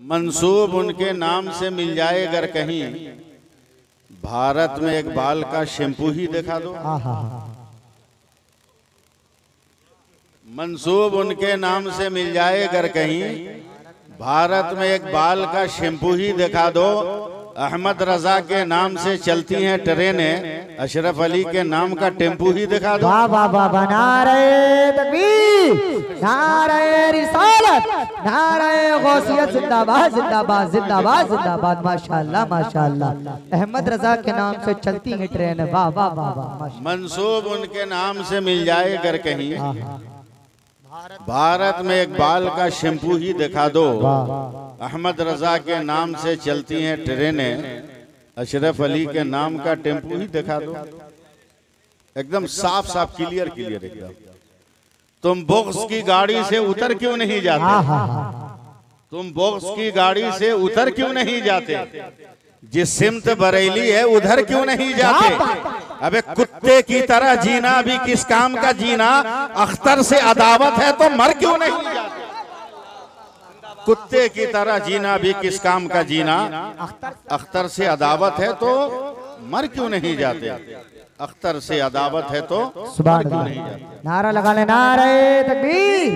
मंसूब उनके नाम से मिल जाए अगर कहीं, भारत में एक बाल का शैम्पू ही दिखा दो। मंसूब उनके नाम से मिल जाए अगर कहीं, भारत में एक बाल का शैम्पू ही दिखा दो। अहमद रजा के नाम से चलती हैं ट्रेनें, अशरफ अली के नाम का टेम्पू ही दिखा दो। वाह वाह वाह, नारे तकबीर, नारे रिसालत, नारे गौसियत, जिंदाबाद जिंदाबाद जिंदाबाद जिंदाबाद। माशाअल्लाह माशाअल्लाह। अहमद रजा के नाम से चलती है ट्रेन। वाह वाह वाह वाह। मंसूब उनके नाम से मिल जाए अगर कहीं, भारत में एक बाल का शैम्पू ही दिखा दो। अहमद रजा के नाम से चलती हैं ट्रेनें, अशरफ अली के नाम का टेम्पू ही दिखा दो। एकदम साफ साफ क्लियर क्लियर एकदम। तुम बॉक्स की गाड़ी से उतर क्यों नहीं जाते? तुम बॉक्स की गाड़ी से उतर क्यों नहीं जाते? जिस सिमत बरेली है उधर क्यों नहीं जाते? अबे कुत्ते की तरह जीना भी किस काम का जीना? अख्तर से अदावत है तो मर क्यों नहीं जाते? कुत्ते की तरह जीना भी किस काम का जीना? अख्तर से अदावत है तो मर क्यों नहीं जाते? अख्तर से अदावत है तो सुभान अल्लाह। नारा लगा ले, नारे तकबीर,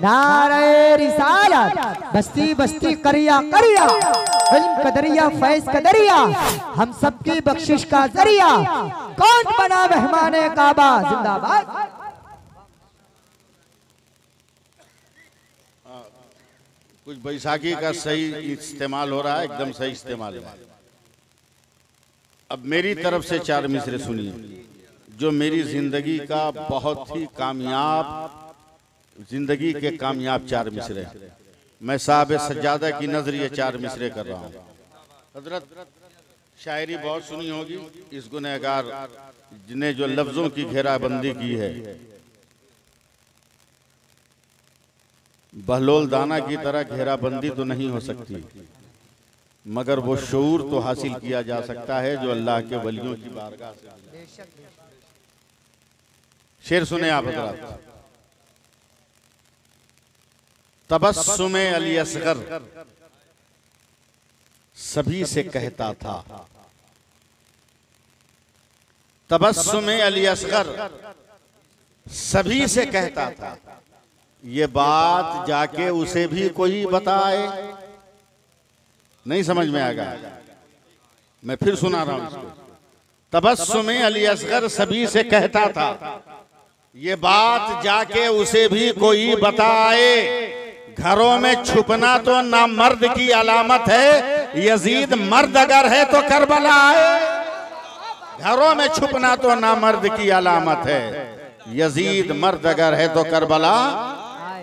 नारे रिसालत। बस्ती बस्ती करिया करिया, इल्म कदरिया फैज कदरिया, हम सबकी बख्शिश का जरिया। कौन बना मेहमाने काबा? जिंदाबाद। कुछ बैसाखी का सही इस्तेमाल हो रहा है, एकदम सही इस्तेमाल है। अब मेरी तरफ से चार मिसरे सुनिए, जो मेरी जिंदगी का बहुत ही कामयाब, जिंदगी के कामयाब चार मिसरे। मैं साहब सज्जादा की नजर ये चार मिसरे कर रहा हूँ। हजरत शायरी बहुत सुनी होगी, इस गुनहगार जिन्हें जो लफ्जों की घेराबंदी की है, बहलोल दाना की तरह घेराबंदी तो नहीं हो सकती, मगर वो शऊर तो हासिल किया जा सकता है जो अल्लाह के वलियों की बारगाह से। शेर सुने आप हज़रात। तबस्सुमे अली असगर सभी से कहता था, तबस्सुमे अली असगर सभी से कहता था, ये बात जाके उसे भी कोई बताए। नहीं समझ में आएगा, मैं फिर सुना रहा हूं इसको। तबस्सुमे अली असगर सभी से कहता था, ये बात जाके उसे भी कोई बताए। घरों में छुपना तो नामर्द की अलामत है, यजीद मर्द अगर है तो करबला आए। घरों में छुपना तो नामर्द की अलामत है, यजीद मर्द अगर है तो करबला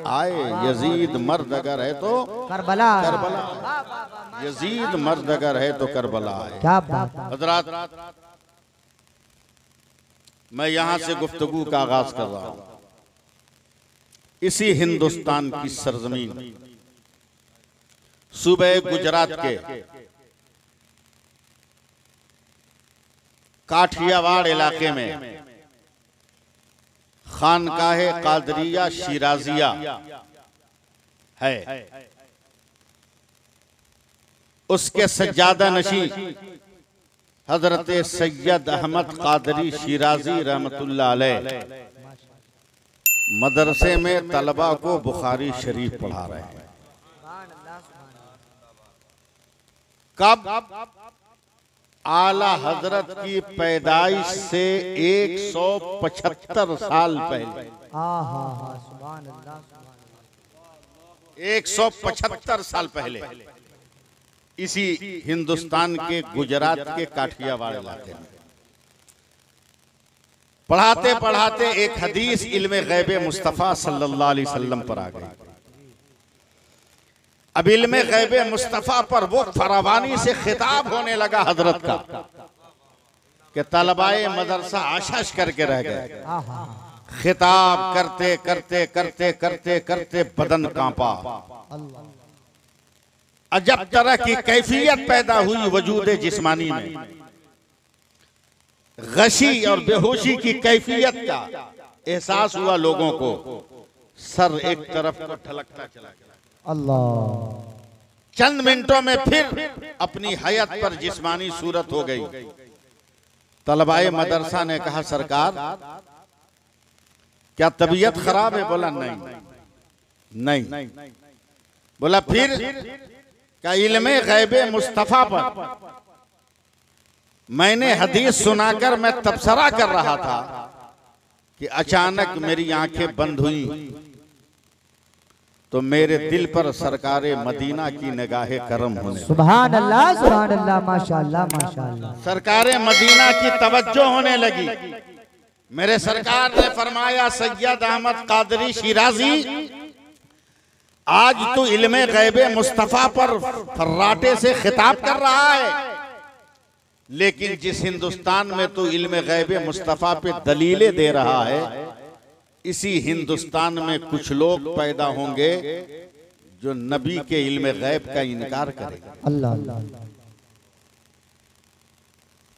आए। यजीद मर्द अगर है तो करबला, यजीद मर्द अगर है तो करबला आए। क्या बात। हज़रात, मैं यहां से गुफ्तगू का आगाज कर रहा हूं। इसी हिंदुस्तान की सरजमीन, सूबे गुजरात के काठियावाड़ इलाके में खानकाहे कादरिया शिराजिया है। उसके सज्जादा नशी हजरत सैयद अहमद कादरी शिराजी रहमतुल्लाह अलैह मदरसे में तलबा को बुखारी शरीफ पढ़ा रहे हैं। कब? आला हजरत की पैदाइश से 175 साल पहले। 175 साल पहले इसी हिंदुस्तान के गुजरात के काठियावाड़ इलाके में पढ़ाते पढ़ाते एक हदीस इल्मे गैबे मुस्तफ़ा सल्लल्लाहु अलैहि वसल्लम पर आ गई। अब इल्मे गैबे मुस्तफ़ा पर वो फरावानी से खिताब होने लगा हजरत का कि तलबाए मदरसा आशाश करके रह गए। खिताब करते करते करते करते करते बदन कांपा। अजब तरह की कैफियत पैदा हुई वजूद जिस्मानी में। गशी और बेहोशी की कैफियत का एहसास हुआ लोगों को। सर एक तरफ को ढलकता चला गया। अल्लाह। चंद मिनटों में फिर अपनी हयत पर जिस्मानी सूरत हो गई। तलबाए मदरसा ने कहा, सरकार क्या तबीयत खराब है? बोला नहीं। बोला फिर क्या इल्मे गैबे मुस्तफा पर मैंने हदीस सुनाकर मैं तबसरा कर रहा था कि अचानक मेरी आंखें बंद हुई तो मेरे दिल पर सरकारे मदीना की निगाहे करम होने। सुभान अल्लाह, माशाअल्लाह माशाअल्लाह। सरकारे मदीना की तवज्जो होने लगी। मेरे सरकार ने फरमाया, सैयद अहमद कादरी शिराजी, आज तू इल्मे गैबे मुस्तफा पर फर्राटे से खिताब कर रहा है, लेकिन जिस हिंदुस्तान में तू इल्मे गैबे मुस्तफा पे दलीलें दे रहा है, इसी हिंदुस्तान में कुछ लोग पैदा होंगे जो नबी के इल्मे गैब का इनकार करेंगे। अल्लाह अल्लाह।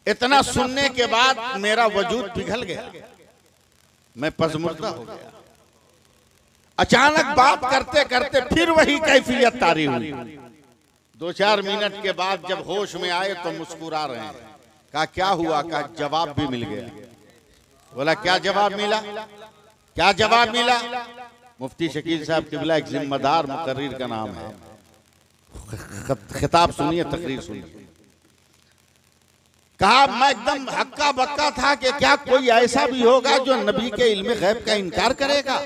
इतना सुनने के बाद मेरा वजूद पिघल गया, मैं पजमुर्दा हो गया। अचानक बात करते करते फिर वही कैफियत तारी हुई। 2-4 मिनट के बाद जब होश में आए तो मुस्कुरा रहे हैं। कहा क्या हुआ? कहा जवाब भी मिल गया। बोला क्या जवाब मिला? क्या जवाब मिला? मुफ्ती शकील साहब किबला एक जिम्मेदार मुकर्रिर का नाम है। खिताब सुनिए, तकरीर सुनिए। कहा मैं एकदम हक्का बक्का था कि क्या कोई ऐसा भी होगा जो नबी के इल्मे गैब का इनकार करेगा।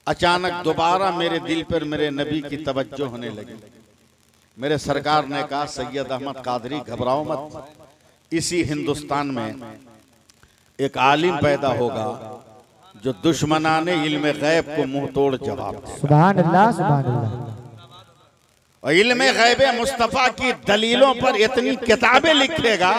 अचानक दोबारा मेरे दिल पर मेरे नबी की तवज्जो होने लगी। मेरे सरकार ने कहा, सैयद अहमद कादरी घबराओ मत, इसी हिंदुस्तान में एक आलिम पैदा होगा जो दुश्मनाने इल्मे गैब को मुंह तोड़ जवाब दे। सुभान अल्लाह, सुभान अल्लाह। और इल्मे गैबे मुस्तफा की दलीलों पर इतनी किताबें लिखेगा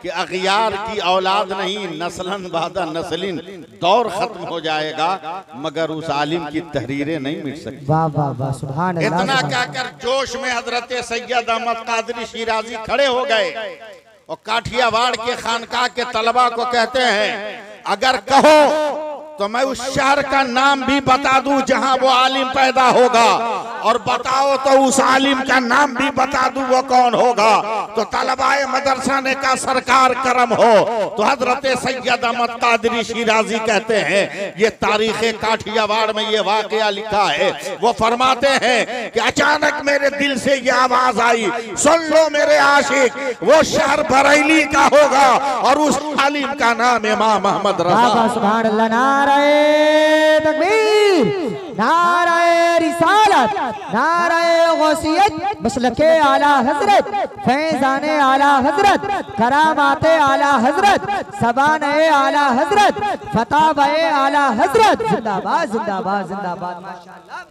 कि अगियार की औलाद नहीं, नस्लन बादा नस्लिन दौर खत्म हो जाएगा, मगर उस आलिम की तहरीरें नहीं मिट सकती। वाह वाह वाह, सुभान अल्लाह। इतना कहकर जोश में हजरत सैयद अहमद कादरी शिराजी खड़े हो गए और काठियावाड़ के खानकाह के तलबा को कहते हैं, अगर कहो तो मैं उस शहर का नाम भी बता दूं जहां वो आलिम पैदा होगा, और बताओ तो उस आलिम का नाम भी बता दूं वो कौन होगा। तो तलबाए मदरसा ने कहा, सरकार करम हो। तो हजरत सैयद अहमद कादरी शिराजी कहते हैं, ये तारीखे काठियावाड़ में ये वाकया लिखा है। वो फरमाते हैं कि अचानक मेरे दिल से ये आवाज आई, सुन लो मेरे आशिक, वो शहर बरेली का होगा और उस आलिम का नाम इमाम अहमद रज़ा। सुभान अल्लाह। नारे तकबीर, नारे रिसालत, नारे गौसियत, मसलके आला हजरत, फैजाने आला हजरत, करामाते आला हजरत, सबाने आला हजरत, फतावे आला हजरत। जिंदाबाद जिंदाबाद जिंदाबाद। माशाअल्लाह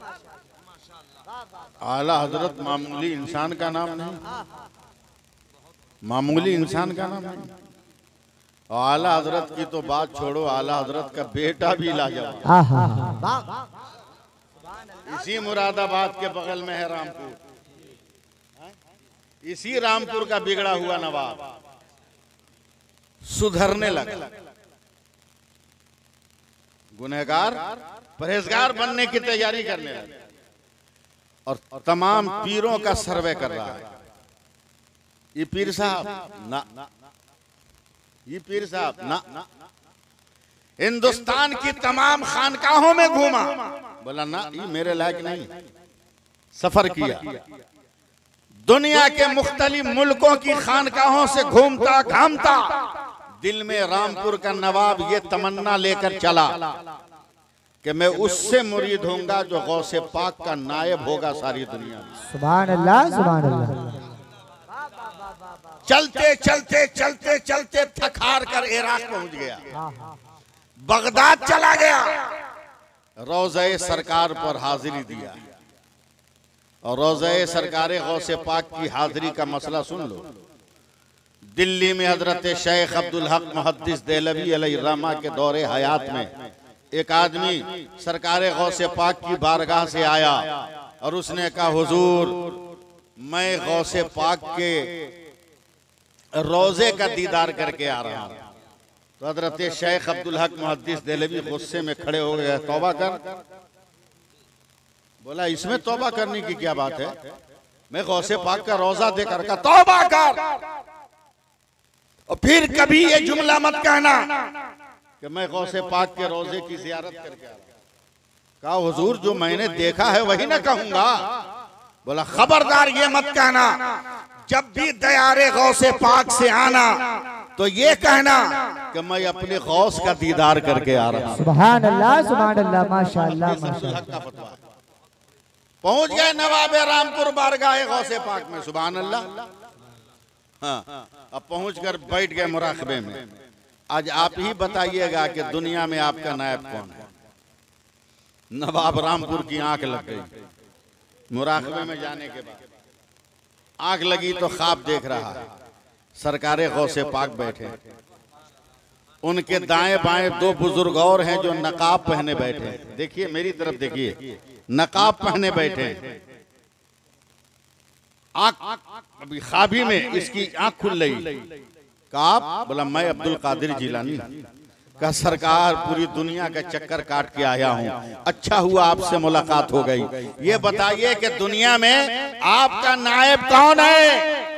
माशाअल्लाह। आला हजरत मामूली इंसान का नाम नहीं, मामूली इंसान का नाम नहीं। आला हजरत की तो बात छोड़ो, आला हजरत का बेटा भी लाजवाब। इसी मुरादाबाद के बगल में है रामपुर, इसी रामपुर का बिगड़ा हुआ नवाब सुधरने लगा, गुनहगार परहेजगार बनने की तैयारी करने लगा और तमाम पीरों का सर्वे कर रहा है। ये पीर साहब ना, ये पीर साहब ना, हिंदुस्तान की तमाम खानकाहों में घूमा, बोला ना ये मेरे लायक नहीं। सफर किया, दुनिया के मुख्तलिफ मुल्कों की खानकाहों से घूमता घामता दिल में रामपुर का नवाब ये तमन्ना लेकर चला कि मैं उससे मुरीद होऊंगा जो गौसे पाक का नायब होगा सारी दुनिया में। सुभान अल्लाह, सुभान अल्लाह। चलते चलते चलते चलते थक हार कर इराक पहुंच गया, बगदाद चला गया, रोज़े सरकार पर हाजिरी दिया। और रोज़े सरकार गौसे पाक की हाजिरी का मसला सुन लो। दिल्ली में हजरत शेख अब्दुल हक मुहद्दिस देहलवी अलैहिर्रहमा के दौरे हयात में एक आदमी सरकार गौसे पाक की बारगाह से आया और उसने कहा, हुजूर मैं गौसे पाक के रोजे का दीदार करके आ रहा हूं। तो हजरत शेख अब्दुल हक मुहद्दिस देहलवी गुस्से में खड़े हो गए, तौबा कर। बोला इसमें तौबा करने की क्या बात है, मैं गौसे पाक का रोजा देकर का तौबा कर, और फिर कभी ये जुमला मत कहना कि मैं गौसे पाक के रोजे की जियारत करके आ रहा। कहा हुजूर जो मैंने देखा है वही ना कहूंगा। बोला खबरदार ये मत कहना, जब भी दयारे गौसे पाक से आना तो ये कहना कि मैं अपने गौस का दीदार करके आ रहा हूं। सुभान अल्लाह माशाअल्लाह माशाअल्लाह। पहुंच गए नवाब रामपुर बारगाह गौसे पाक में, सुभान अल्लाह। हाँ, अब पहुंचकर बैठ गए मुराकबे में। आज आप ही बताइएगा कि दुनिया में आपका नायब कौन है। नवाब रामपुर की आंख लग गई मुराकबे में जाने के बाद। आंख लगी तो ख्वाब देख रहा है, सरकारे गौसे पाक बैठे, उनके दाएं बाएं दो बुजुर्ग और हैं जो नकाब पहने बैठे। देखिए मेरी तरफ देखिए, नकाब पहने बैठे। आंख अभी ख्वाबी में इसकी आंख खुल रही। कहा बोला मैं अब्दुल कादिर जिलानी का सरकार पूरी दुनिया का चक्कर काट के आया हूँ, अच्छा हुआ आपसे मुलाकात हो गई। ये बताइए कि दुनिया में आपका नायब कौन है।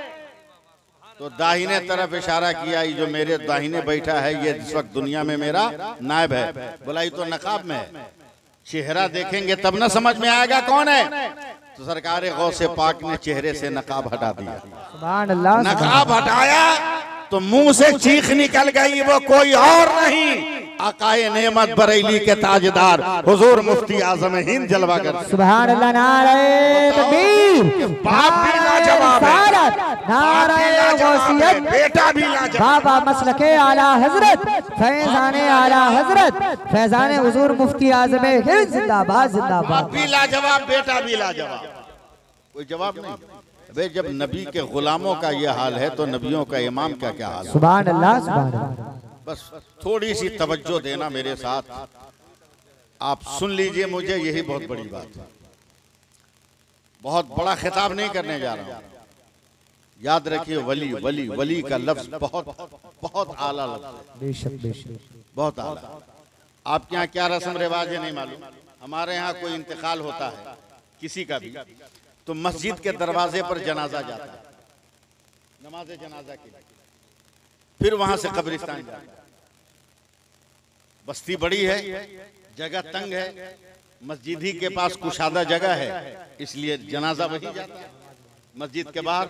तो दाहिने तरफ इशारा किया, ये जो मेरे दाहिने बैठा है ये इस वक्त दुनिया में मेरा नायब है। बोला ये तो नकाब में है, चेहरा देखेंगे तब ना समझ में आएगा कौन है। तो सरकार गौसे पाक ने चेहरे से नकाब हटा दिया। सुभान अल्लाह। नकाब हटाया तो मुंह से चीख निकल गई, वो कोई और नहीं आकाए नेमत बरेली के ताजदार हुजूर मुफ्ती आजम हिंद जलवा कर। सुभान अल्लाह। नारे तकबीर, बाप भी लाजवाब है, नारे गौसियत, बेटा भी लाजवाब, बाबा मसलके आला हजरत, फैजाने आला हजरत, फैजाने हुजूर मुफ्ती आजम हिंद जिंदाबाद जिंदाबाद। बाप भी लाजवाब, बेटा भी लाजवाब, कोई जवाब नहीं। वे जब नबी के गुलामों का ये हाल है तो नबियों का इमाम का क्या हाल है। सुभान अल्लाह सुभान अल्लाह। बस थोड़ी सी तवज्जो देना मेरे साथ, आप सुन लीजिए मुझे, यही बहुत बड़ी बात है। बहुत बड़ा खिताब नहीं करने जा रहा हूं, याद रखिए वली वली वली का लफ्ज बहुत बहुत आला लफ्ज है, बेशक बेशक बहुत आला। आपके यहाँ क्या रस्म रिवाज है नहीं मालूम, हमारे यहाँ कोई इंतकाल होता है किसी का भी तो मस्जिद के दरवाजे पर जनाजा जाता है नमाज जनाजा के लिए, फिर वहां से कब्रिस्तान जाता है। बस्ती बड़ी है, जगह तंग है, मस्जिद ही के पास कुशादा जगह है, इसलिए जनाजा वही जाता है मस्जिद के बाहर।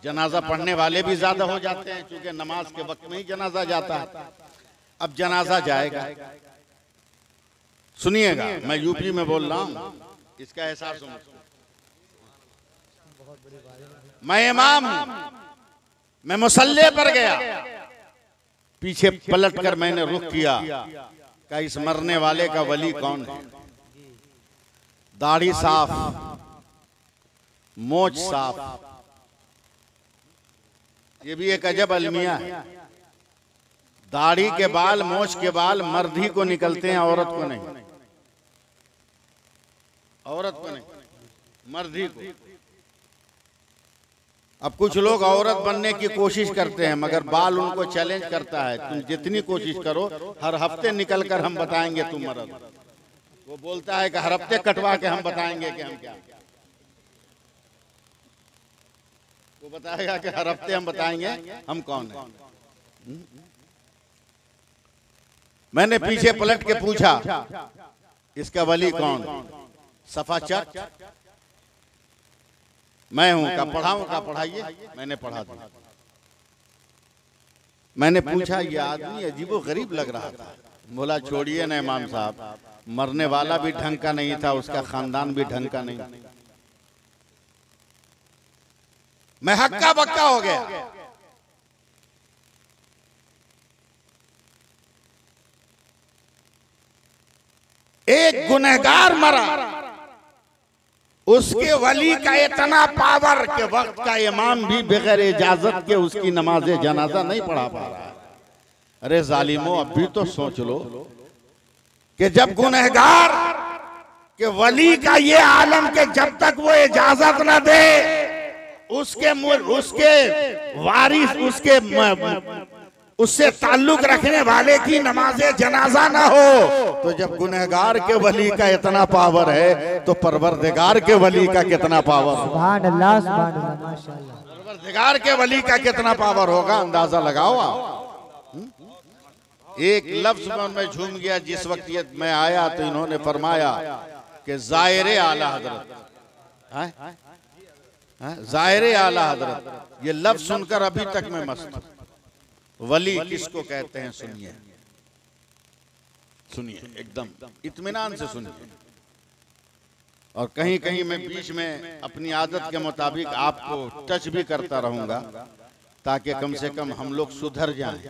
जनाजा पढ़ने वाले भी ज्यादा हो जाते हैं क्योंकि नमाज के वक्त में ही जनाजा जाता है। अब जनाजा जाएगा, सुनिएगा मैं यूपी में बोल रहा हूं, इसका एहसास हो। मैं इमाम हूं, मैं मुसल्ले पर गया, पीछे पलटकर मैंने रुख किया कि इस मरने वाले का वली कौन है। दाढ़ी साफ, मोछ साफ, ये भी एक अजब अलमिया है। दाढ़ी के बाल, मोछ के बाल मर्द ही को निकलते हैं, औरत को नहीं, औरत को नहीं, मर्द ही को। अब कुछ लोग औरत बनने की कोशिश करते हैं मगर बाल उनको चैलेंज करता है, तुम जितनी कोशिश करो हर हफ्ते निकलकर हम बताएंगे तुम मर्द। वो बोलता है कि हर हफ्ते कटवा के हम बताएंगे कि हम क्या, वो बताएगा कि हर हफ्ते हम बताएंगे हम कौन है। मैंने पीछे पलट के पूछा इसका वली कौन, सफा चट मैं हूं का, पढ़ाऊं का, पढ़ाइए, मैंने पढ़ा दिया। मैंने पूछा ये आदमी अजीबो गरीब लग रहा था। बोला छोड़िए ना इमाम साहब, मरने वाला भी ढंग का नहीं था, उसका खानदान भी ढंग का नहीं। मैं हक्का बक्का हो गया। एक गुनहगार मरा, उसके वली का इतना पावर के वक्त का इमाम भी बगैर इजाजत के उसकी नमाज जनाजा नहीं पढ़ा पा रहा है। अरे जालिमो, अब भी तो सोच लो कि जब गुनहगार के वली का ये आलम के जब तक वो इजाजत न दे उसके वारिस, उसके उससे ताल्लुक रखने वाले की नमाजे जनाजा ना हो। तो जब गुनहगार के वली का इतना पावर है तो परवरदिगार के वली का कितना पावर होगा? सुभान अल्लाह, सुभान अल्लाह, माशाअल्लाह। परवरदिगार के वली का कितना पावर होगा, अंदाजा लगाओ आप। एक लफ्ज में मैं झूम गया जिस वक्त ये मैं आया तो इन्होंने फरमाया कि ज़ाहिर आला हजरत, ज़ाहिर आला हजरत, ये लफ्ज सुनकर अभी तक मैं मस्त हूं। वली किसको कहते हैं सुनिए, सुनिए एकदम इत्मीनान से सुनिए। और कहीं कहीं मैं बीच में अपनी आदत के मुताबिक आपको टच भी करता रहूंगा ताकि कम से कम हम लोग सुधर जाएं।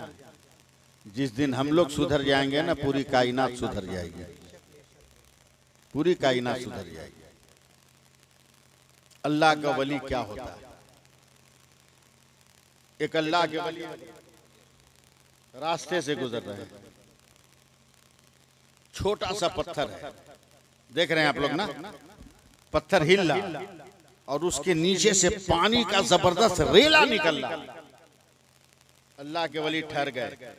जिस दिन हम लोग सुधर जाएंगे ना, पूरी कायनात सुधर जाएगी, पूरी कायनात सुधर जाएगी। अल्लाह का वली क्या होता है? एक अल्लाह के वली रास्ते से गुजर रहे हैं, छोटा सा पत्थर है, देख रहे हैं आप लोग ना, पत्थर हिल रहा और उसके नीचे से पानी का जबरदस्त रेला निकल रहा। अल्लाह के वली ठहर गए,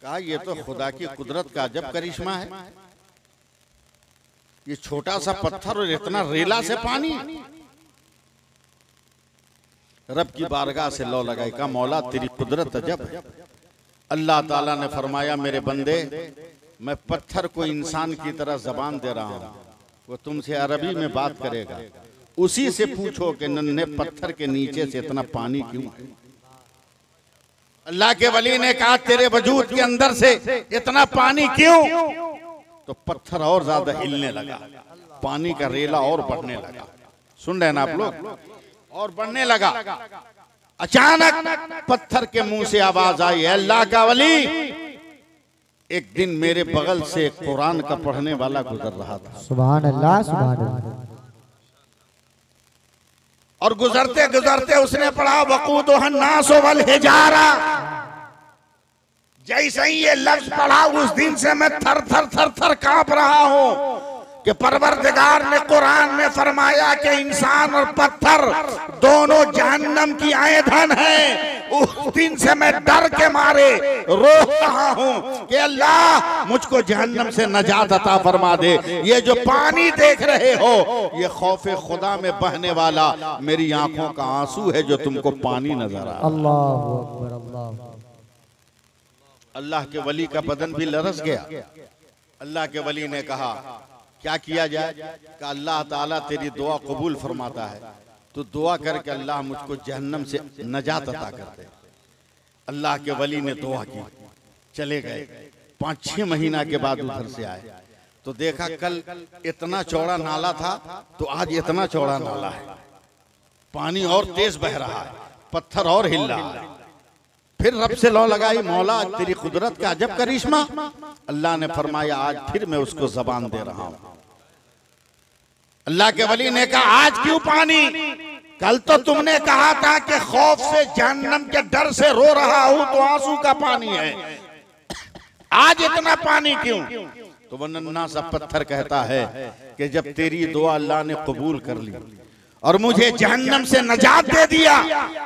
कहा ये तो खुदा की कुदरत का अजब करिश्मा है, ये छोटा सा पत्थर और इतना रेला से पानी। रब की बारगाह से लो लगाई, का मौला तेरी कुदरत अजब है। अल्लाह ताला ने फरमाया मेरे बंदे, मैं पत्थर को इंसान की तरह जबान दे रहा हूं, वो तुमसे अरबी में बात करेगा, उसी से पूछो कि नन्हे पत्थर के नीचे से इतना पानी क्यों है। अल्लाह के वली ने कहा तेरे वजूद के अंदर से इतना पानी क्यों? तो पत्थर और ज्यादा हिलने लगा, पानी का रेला और बढ़ने लगा। सुन रहे हैं ना आप लोग? और बढ़ने लगा। अचानक पत्थर के मुंह से आवाज आई, अल्लाह का वली, एक दिन मेरे बगल से कुरान का पढ़ने वाला गुजर रहा था। सुभान अल्लाह, सुभान अल्लाह। और गुजरते गुजरते उसने पढ़ा वक़ूदुहन नास वल हिजारा। जैसे ही ये लफ्ज पढ़ा उस दिन से मैं थर थर थर थर कांप रहा हूं कि परवरदिगार ने कुरान में फरमाया कि इंसान और पत्थर दोनों जहन्नम की आएधन है। उस दिन से मैं डर के मारे रो रहा हूं कि अल्लाह मुझको जहन्नम से नजात अता फरमा दे। ये जो पानी देख रहे हो ये खौफे खुदा में बहने वाला मेरी आंखों का आंसू है जो तुमको पानी नजर आ। अल्लाहु अकबर, अल्लाह। अल्लाह के वली का बदन भी लरस गया। अल्लाह के वली ने कहा क्या किया जाए? कि अल्लाह ताला तेरी दुआ कबूल फरमाता है, तो दुआ करके अल्लाह मुझको जहन्नम से नजात अता करते। अल्लाह के वली ने दुआ की, चले गए। 5-6 महीना के बाद उधर से आए तो देखा कल इतना चौड़ा नाला था तो आज इतना चौड़ा नाला है, पानी और तेज बह रहा है, पत्थर और हिल रहा है। फिर रब से लौ लगाई, मौला तेरी कुदरत का अजब करिश्मा। अल्लाह ने फरमाया आज फिर मैं उसको जबान दे रहा हूं। अल्लाह के वली ने कहा आज क्यों पानी? कल तो तुमने कहा था कि खौफ से जहन्नम के डर से रो रहा हूं तो आंसू का पानी है, आज इतना पानी क्यों? तो वो नन्हा सा पत्थर कहता है कि जब तेरी दुआ अल्लाह ने कबूल कर ली और मुझे जहन्नम से नजात दे दिया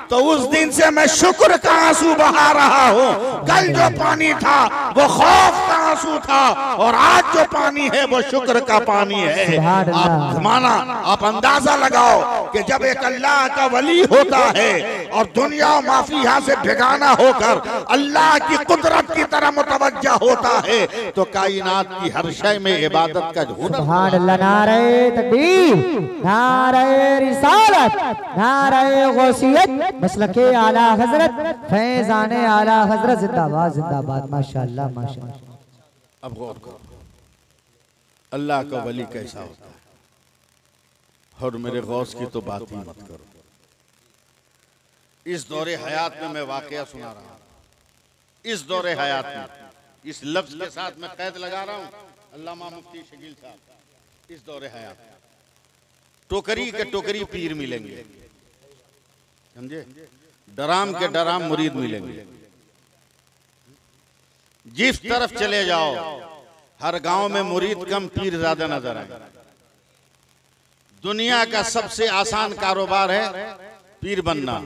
तो उस दिन से मैं शुक्र का आंसू बहा रहा हूँ। कल जो पानी था वो खौफ का आंसू था और आज जो पानी है वो शुक्र का पानी है। आप माना, आप अंदाजा लगाओ कि जब एक अल्लाह का वली होता है और दुनिया माफिया से बेगाना होकर अल्लाह की कुदरत की तरह मुतवज्जा होता है तो कायनात की हर शय में इबादत का हुनर। सुभान अल्लाह, नारे तकबीर, नारे रिसालत, नारे गौसियत, मसलके आला हजरत, फैजाने आला हजरत, जिंदाबाद जिंदाबाद, माशाअल्लाह माशाअल्लाह। अब गौर करो अल्लाह का वली कैसा होता है। और मेरे गौस की तो बात ही मत करो। इस दौरे हयात में मैं वाकया सुना रहा हूं। इस दौरे हयात में इस लफ्ज के साथ मैं कैद लगा रहा हूं, अल्लामा मुफ्ती शकील साहब, इस दौरे हयात टोकरी के टोकरी पीर मिलेंगे, समझे, डराम के डराम मुरीद मिलेंगे। जिस तरफ चले जाओ हर गांव में मुरीद कम पीर ज्यादा नजर आए। दुनिया का सबसे आसान कारोबार है पीर बनना।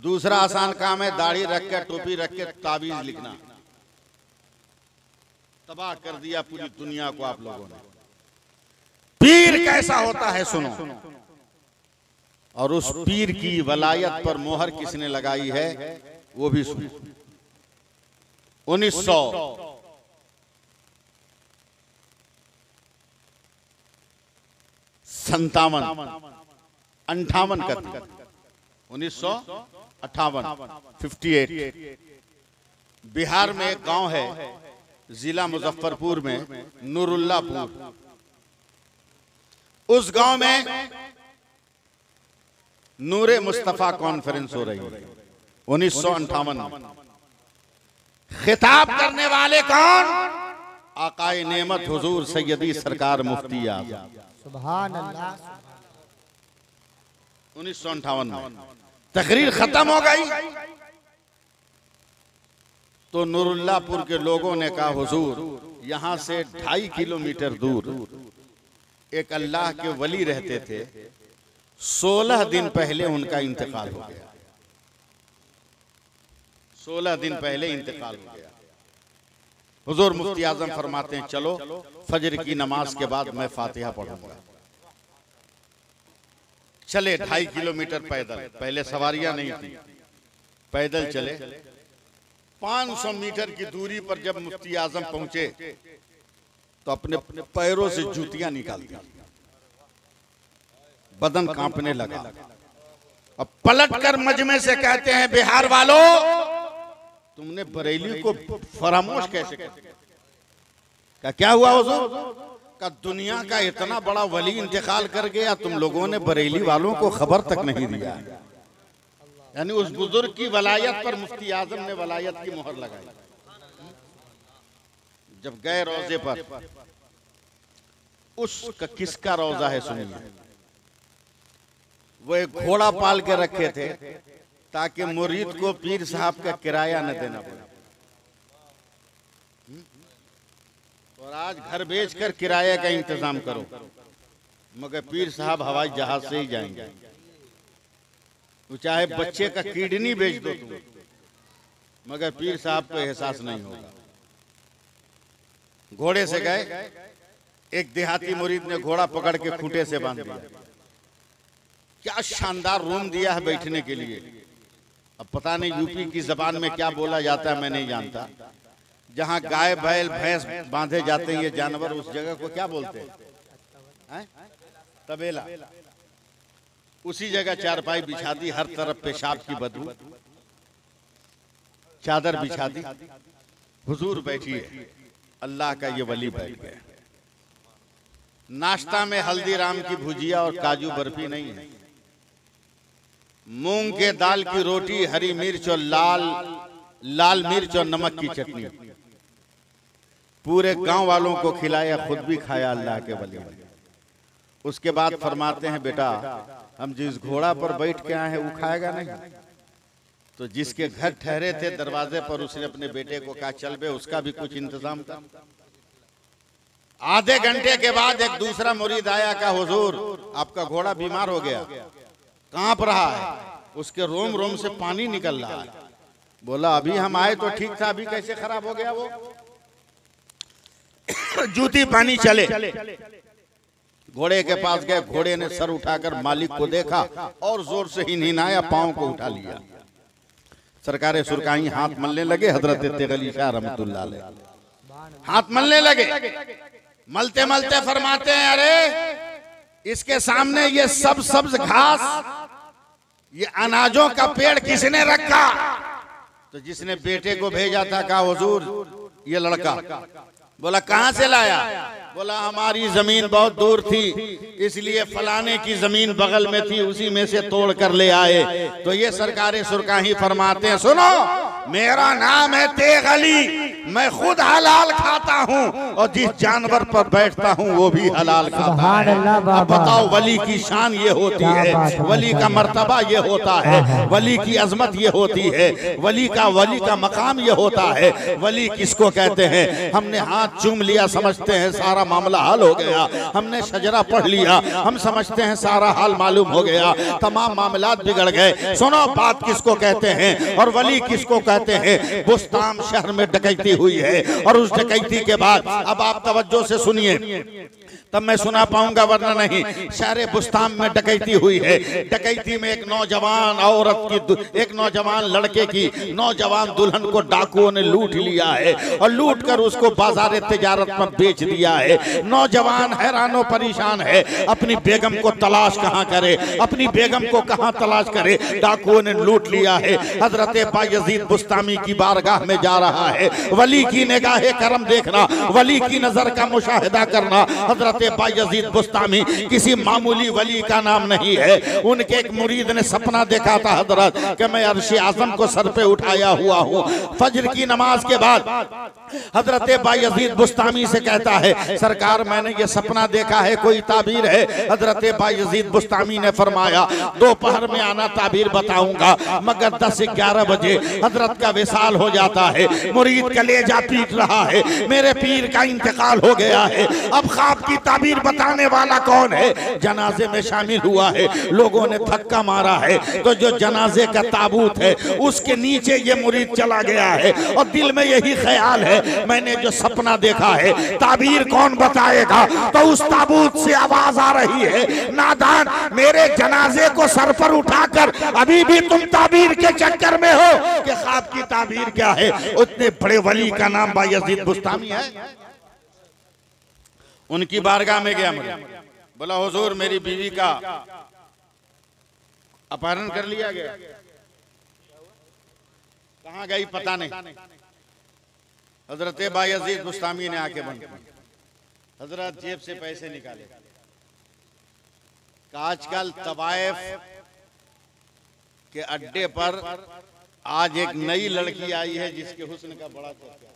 दूसरा आसान काम है दाढ़ी रख के टोपी रख के ताबीज लिखना। तबाह कर दिया पूरी दुनिया को आप लोगों ने। पीर कैसा होता है सुनो, और उस पीर की वलायत पर मोहर किसने लगाई है वो भी सुनो। 1958 बिहार में एक गांव है जिला मुजफ्फरपुर में नूरुल्लापुर। उस गांव में नूरे मुस्तफा कॉन्फ्रेंस हो रही है 1958 में। खिताब करने वाले कौन? आकाए नेमत हुजूर सैयदी सरकार मुफ्ती आज़म। सुभान अल्लाह। 1958 में तकरीर खत्म हो गई तो नूरुल्लापुर के लोगों ने कहा हुजूर यहां से 2.5 किलोमीटर दूर एक अल्लाह के वली रहते थे, 16 दिन पहले उनका इंतकाल हो गया। 16 दिन पहले इंतकाल हो गया। हुजूर मुफ्ती आजम फरमाते हैं चलो फजर की नमाज के बाद मैं फातिहा पढ़ूंगा। चले 2.5 किलोमीटर पैदल, पहले सवारियां नहीं थी, पैदल चले। 500 मीटर की दूरी पर जब मुफ्ती आजम पहुंचे तो अपने पैरों से जूतियां निकाल दी, बदन कांपने लगा। अब पलटकर मजमे से कहते हैं बिहार वालों तुमने बरेली को फरामोश कैसे कर दिया? क्या हुआ हुजूर? का दुनिया का इतना बड़ा वली इंतकाल कर गया, तुम लोगों ने बरेली वालों को खबर तक नहीं दिया। यानी उस बुजुर्ग की वलायत पर मुफ्ती आजम ने वलायत की मोहर लगाई। जब गए रोजे पर, उसका किसका रोजा है सुनिए। वो एक घोड़ा पाल के रखे थे ताकि मुरीद को पीर साहब का किराया न देना पड़े। और आज घर बेचकर किराए का इंतजाम करो, मगर पीर साहब हवाई जहाज से ही जाएंगे। वो चाहे बच्चे का किडनी बेच दो तुम, मगर पीर साहब को एहसास नहीं होगा। घोड़े से गए, एक देहाती मुरीद ने घोड़ा पकड़ के खूंटे से बांध दिया। क्या शानदार रूम दिया है बैठने के लिए। अब पता नहीं यूपी की जबान में क्या बोला जाता है मैं नहीं जानता। जहां गाय बैल भैंस बांधे जाते हैं ये जानवर, उस जगह को क्या बोलते हैं? तबेला। उसी जगह चारपाई बिछा दी, हर तरफ पेशाब की बदबू, चादर बिछा दी। हुजूर बैठिए, अल्लाह का ये वली बैठ गया। नाश्ता में हल्दीराम की भुजिया और काजू बर्फी नहीं है, मूंग के दाल की रोटी, हरी मिर्च और लाल मिर्च और नमक की चटनी। पूरे गांव वालों को खिलाया, खुद भी खाया अल्लाह के वली ने। उसके बाद फरमाते हैं बेटा हम जिस घोड़ा पर बैठ के आए हैं वो खाएगा नहीं। तो जिसके घर ठहरे थे दरवाजे पर उसने अपने बेटे को कहा चल बे उसका भी कुछ इंतजाम कर। आधे घंटे के बाद एक दूसरा मुरीद आया, कहा हुजूर आपका घोड़ा बीमार हो गया, कांप रहा है, उसके रोम रोम से पानी निकल रहा है। बोला अभी हम आए तो ठीक था, अभी कैसे खराब हो गया वो? जूती पानी चले। घोड़े के पास गए, घोड़े ने सर उठाकर मालिक को देखा और जोर से हिनहिनाया, पांव को उठा लिया। सरकारे सुरकाई हाथ मलने लगे। हजरत तेगली शाह रहमतुल्लाह अलैह हाथ मलने लगे। मलते मलते फरमाते हैं अरे इसके सामने ये सब सब्ज घास, ये अनाजों का पेड़ किसने रखा? तो जिसने बेटे को भेजा था कहा हुजूर ये लड़का। बोला कहां से लाया? बोला हमारी जमीन बहुत दूर थी इसलिए फलाने की जमीन बगल में थी, उसी में से तोड़ कर ले आए। तो ये सरकारे सुरकाही फरमाते हैं सुनो मेरा नाम है तेगली, मैं खुद हलाल खाता हूँ और जिस जानवर पर बैठता हूँ वो भी हलाल खाता है। अब बताओ वली की शान ये होती है, वली का मर्तबा ये होता है, वली की अजमत ये होती है, वली का मकाम ये होता है। वली किसको कहते हैं? हमने हाथ चूम लिया समझते हैं सारा मामला हल हो गया, हमने शजरा पढ़ लिया हम समझते हैं सारा हाल मालूम हो गया, तमाम मामलात बिगड़ गए। सुनो बात किसको कहते हैं और वली किसको कहते हैं। बुस्ताम शहर में डकैती हुई है और उस डकैती के बाद अब आप तवज्जो से सुनिए तब मैं सुना पाऊंगा वरना नहीं। शहर बुस्ताम में डकैती हुई है। डकैती में एक नौजवान औरत की, एक नौजवान लड़के की नौजवान दुल्हन को डाकुओं ने लूट लिया है और लूट कर उसको बाजार तिजारत में बेच दिया है। नौजवान हैरानो परेशान है, अपनी बेगम को तलाश कहाँ करे, अपनी बेगम को कहाँ तलाश करे। डाकुओं ने लूट लिया है। हजरत बायजीद बुस्तामी की बारगाह में जा रहा है। वली की निगाहे करम देखना, वली की नजर का मुशाहिदा करना। हजरत बायजीद बुस्तामी किसी मामूली वली का नाम नहीं है। उनके एक मुरीद ने सपना देखा था हजरत कि मैं अर्श आजम को सर पे उठाया हुआ हूँ। फजर की नमाज के बाद हजरत बायजीद बुस्तामी से कहता है सरकार मैंने ये सपना देखा है, कोई ताबीर है? हजरत बायजीद बुस्तामी ने फरमाया दोपहर में आना, ताबीर बताऊंगा। मगर 10-11 बजे हजरत का विसाल हो जाता है। मुरीद कलेजा पीट रहा है, मेरे पीर का इंतकाल हो गया है, अब ख्वाब की ताबीर बताने वाला कौन है? जनाजे में शामिल हुआ है, लोगों ने धक्का मारा है तो जो जनाजे का ताबूत है उसके नीचे ये मुरीद चला गया है और दिल में यही ख्याल है मैंने जो सपना देखा है ताबीर कौन बताएगा। तो उस ताबूत से आवाज आ रही है नादान मेरे जनाजे को सर पर उठाकर अभी भी तुम ताबीर के चक्कर में हो कि ख्वाब की ताबीर क्या है। उतने बड़े वली का नाम बायजीद बुस्तामी है। उनकी बारगाह में गया, बोला हुजूर मेरी बीवी का अपहरण कर लिया गया। कहाँ गई पता नहीं। हजरत बायजीद बुस्तामी ने आके बंद की। हजरत जेब से पैसे निकाले। आजकल तवाइफ के अड्डे पर आज एक नई लड़की आई है जिसके हुस्न का बड़ा चर्चा।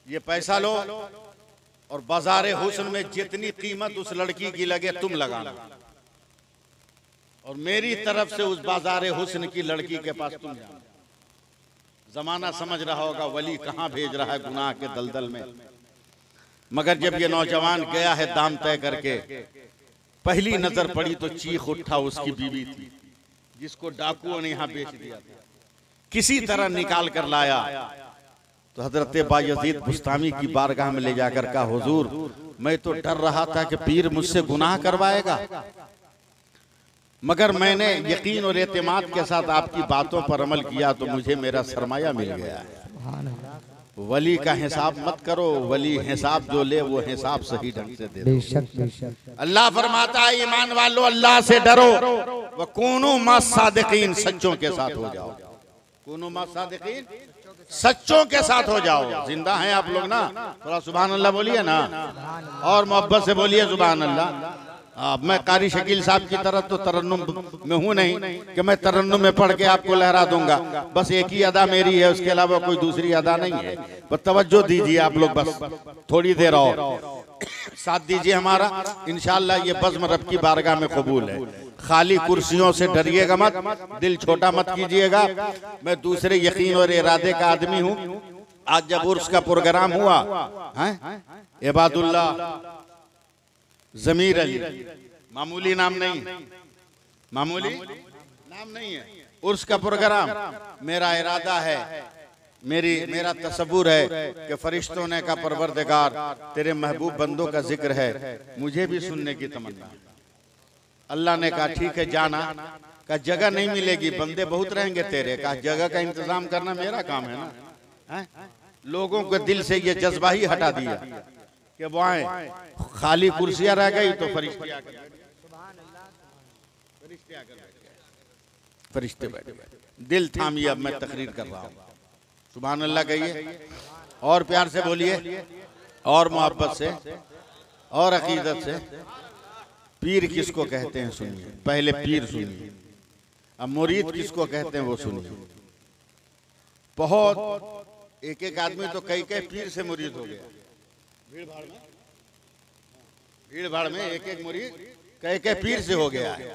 ये पैसा लो और बाजार हुस्न में जितनी कीमत उस लड़की की लगे तुम लगाना और मेरी तरफ से उस बाजार हुस्न की लड़की के पास तुम जाना। जमाना समझ रहा होगा वली कहाँ भेज रहा है गुनाह के दलदल में। मगर जब ये नौजवान गया है दाम तय करके, पहली नजर पड़ी तो चीख उठा उसकी बीवी थी जिसको डाकुओं ने यहाँ बेच दिया था। किसी तरह निकाल कर लाया तो हजरत बायजीद बुस्तामी की बारगाह में ले जाकर कहा हुजूर मैं तो डर रहा था कि पीर मुझसे गुनाह करवाएगा, मगर मैंने यकीन और एतमाद के साथ आपकी बातों पर अमल किया तो मुझे मेरा सरमाया मिल गया है। वली का हिसाब मत करो, वली हिसाब जो ले वो हिसाब सही ढंग से दे दो। अल्लाह फरमाता है ईमान वालों अल्लाह से डरो, व कूनू मा सादिकीन, सच्चों के साथ हो जाओ। कूनू मा सादिकीन, सच्चों के साथ हो जाओ। जिंदा हैं आप लोग ना, थोड़ा सुभान अल्लाह बोलिए ना और मोहब्बत से बोलिए सुभान अल्लाह। मैं कारी शकील साहब की तरह तो तरन्नुम में हूँ नहीं कि मैं तरन्नुम में पढ़ के आपको लहरा दूंगा। बस एक ही अदा मेरी है, उसके अलावा कोई दूसरी अदा नहीं है। बस तवज्जो दीजिए आप लोग, बस थोड़ी देर और साथ दीजिए हमारा। इंशाअल्लाह ये बज़्म रब की बारगाह में कबूल है। खाली कुर्सियों से डरिएगा मत, दिल छोटा मत कीजिएगा। मैं दूसरे यकीन और इरादे का आदमी हूँ। आज जब उर्स का प्रोग्राम हुआ है, इबादुल्लाह जमीर अली, मामूली नाम नहीं, मामूली नाम नहीं है। उर्स का प्रोग्राम, मेरा इरादा है, मेरा तसव्वुर है कि फरिश्तों ने कहा परवरदिगार तेरे महबूब बंदों का जिक्र है, मुझे भी सुनने की तमन्ना। अल्लाह ने कहा ठीक है जाना। कहा जगह नहीं मिलेगी, बंदे बहुत रहेंगे तेरे। कहा जगह का इंतजाम करना मेरा काम है ना। लोगों के दिल से ये जज्बा ही हटा दिया कि वो आए। खाली कुर्सियां रह गई तो फरिश्ते बैठ गए। दिल थामिए, अब मैं तकरीर कर रहा हूँ। सुभान अल्लाह कहिए और प्यार से बोलिए और मोहब्बत से और अकीदत से। पीर किसको कहते हैं सुनिए, पहले पीर सुनिए। अब मुरीद किसको कहते हैं वो सुनिए। बहुत एक एक आदमी तो कई कई पीर से मुरीद हो गया। भीड़ भाड़ में एक एक मुरीद कई कई पीर से हो गया है।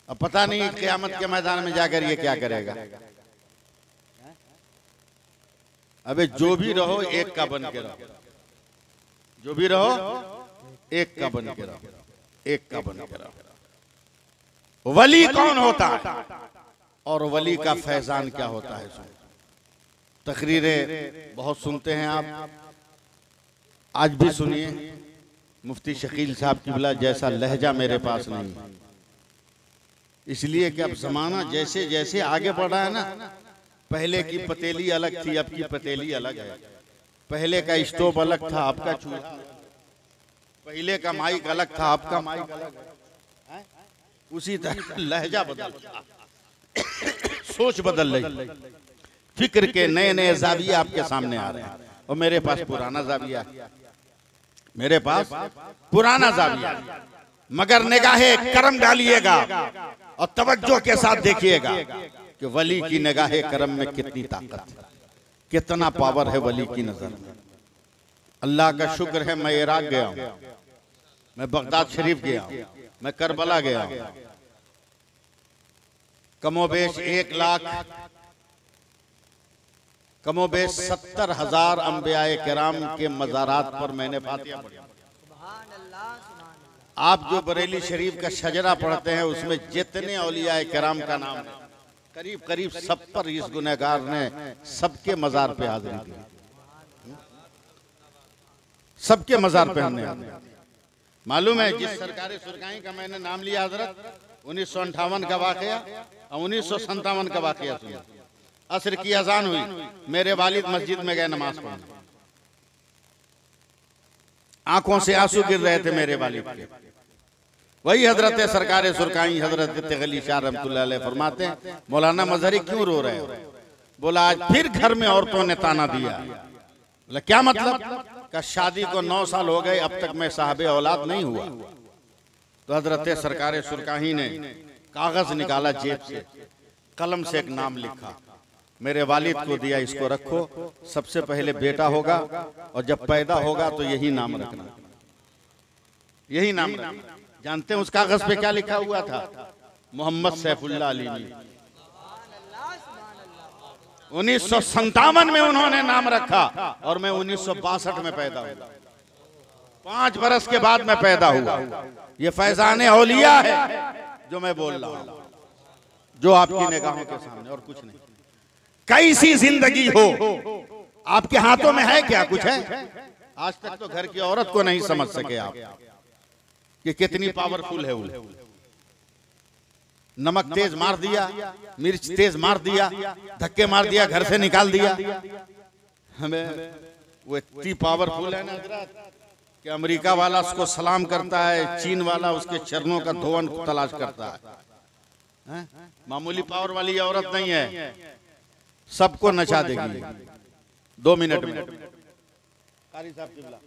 अब पता नहीं क़यामत के मैदान में जाकर ये क्या करेगा। अबे जो भी रहो एक का बन के रहो, जो भी रहो एक का बन के रहो, एक का बन के रहो। वली कौन होता है और वली का फैजान क्या होता है? तकरीरें बहुत सुनते हैं आप, आज भी सुनिए। मुफ्ती शकील साहब किबला जैसा लहजा मेरे पास नहीं, इसलिए कि अब जमाना जैसे जैसे आगे बढ़ा है ना, पहले की पतेली अलग थी, अब की पतेली अलग है। पहले का स्टोव अलग था, आपका चूल्हा, पहले का माइक अलग था, आपका माइक अलग है। उसी तरह लहजा बदल, सोच बदल रही, फिक्र के नए नए जाविये आपके सामने आ रहे हैं। और मेरे पास पुराना जाविया, मेरे पास पुराना जाविया, मगर निगाहे करम डालिएगा और तवज्जो के साथ देखिएगा कि वली की निगाहे करम में कितनी ताकत है, कितना पावर है वली की नजर में। अल्लाह का शुक्र है मैं इराक गया हूं, मैं बगदाद शरीफ गया हूं, मैं करबला गया हूं। कमोबेश 1 लाख, कमोबेश 70,000 अंबियाए किराम के मज़ारात पर मैंने फातिहा पढ़ी। आप जो बरेली शरीफ का शजरा पढ़ते हैं उसमें जितने औलियाए किराम का नाम है, करीब करीब सब पर इस गुनहगार ने सबके मज़ार पे हाजिरी दी, सबके मज़ार पे हमने मालूम है। जिस सरकारी सुरकाई का मैंने नाम लिया हजरत, 1958 का वाकया और 1957 का वाकया सुना। असर की अजान हुई, मेरे वालिद मस्जिद में गए नमाज पढ़ने, आंखों से आंसू गिर रहे थे मेरे वालिद के। वही हजरत सरकार सुरकाई हजरत तगली शाह रहमतुल्लाह अलैह फरमाते हैं, मौलाना मजहरी क्यों रो रहे हो? बोला आज फिर घर में औरतों ने ताना दिया। बोला क्या मतलब? का शादी को 9 साल हो गए, अब तक मैं साहब औलाद नहीं हुआ। तो हजरत सरकार सुरकाही ने कागज निकाला जेब से, कलम से एक नाम लिखा, मेरे वालिद को दिया, इसको रखो, सबसे पहले बेटा होगा और जब पैदा होगा तो यही नाम रखना, यही नाम रखना। जानते हैं उस कागज पे क्या लिखा हुआ था? मोहम्मद सैफुल्लाह अली। 1957 में उन्होंने नाम रखा और मैं 1962 में पैदा हुआ, 5 बरस के बाद मैं पैदा हुआ। ये फैजान औलिया है जो मैं बोल रहा हूं, जो आपकी निगाहों के सामने, और कुछ नहीं। कैसी जिंदगी हो, आपके हाथों में है क्या? कुछ है? आज तक तो घर की औरत को नहीं समझ सके आप कि कितनी पावरफुल है वो। नमक तेज मार दिया, मिर्च तेज मार दिया, धक्के मार दिया, घर से निकाल दिया। हमें वो इतनी पावरफुल है ना हजरत कि अमेरिका वाला उसको सलाम करता है, चीन वाला उसके चरणों का धोवन तलाश करता है। मामूली पावर वाली औरत नहीं है, सबको नचा देगी 2 मिनट में। कारी साहब किबला,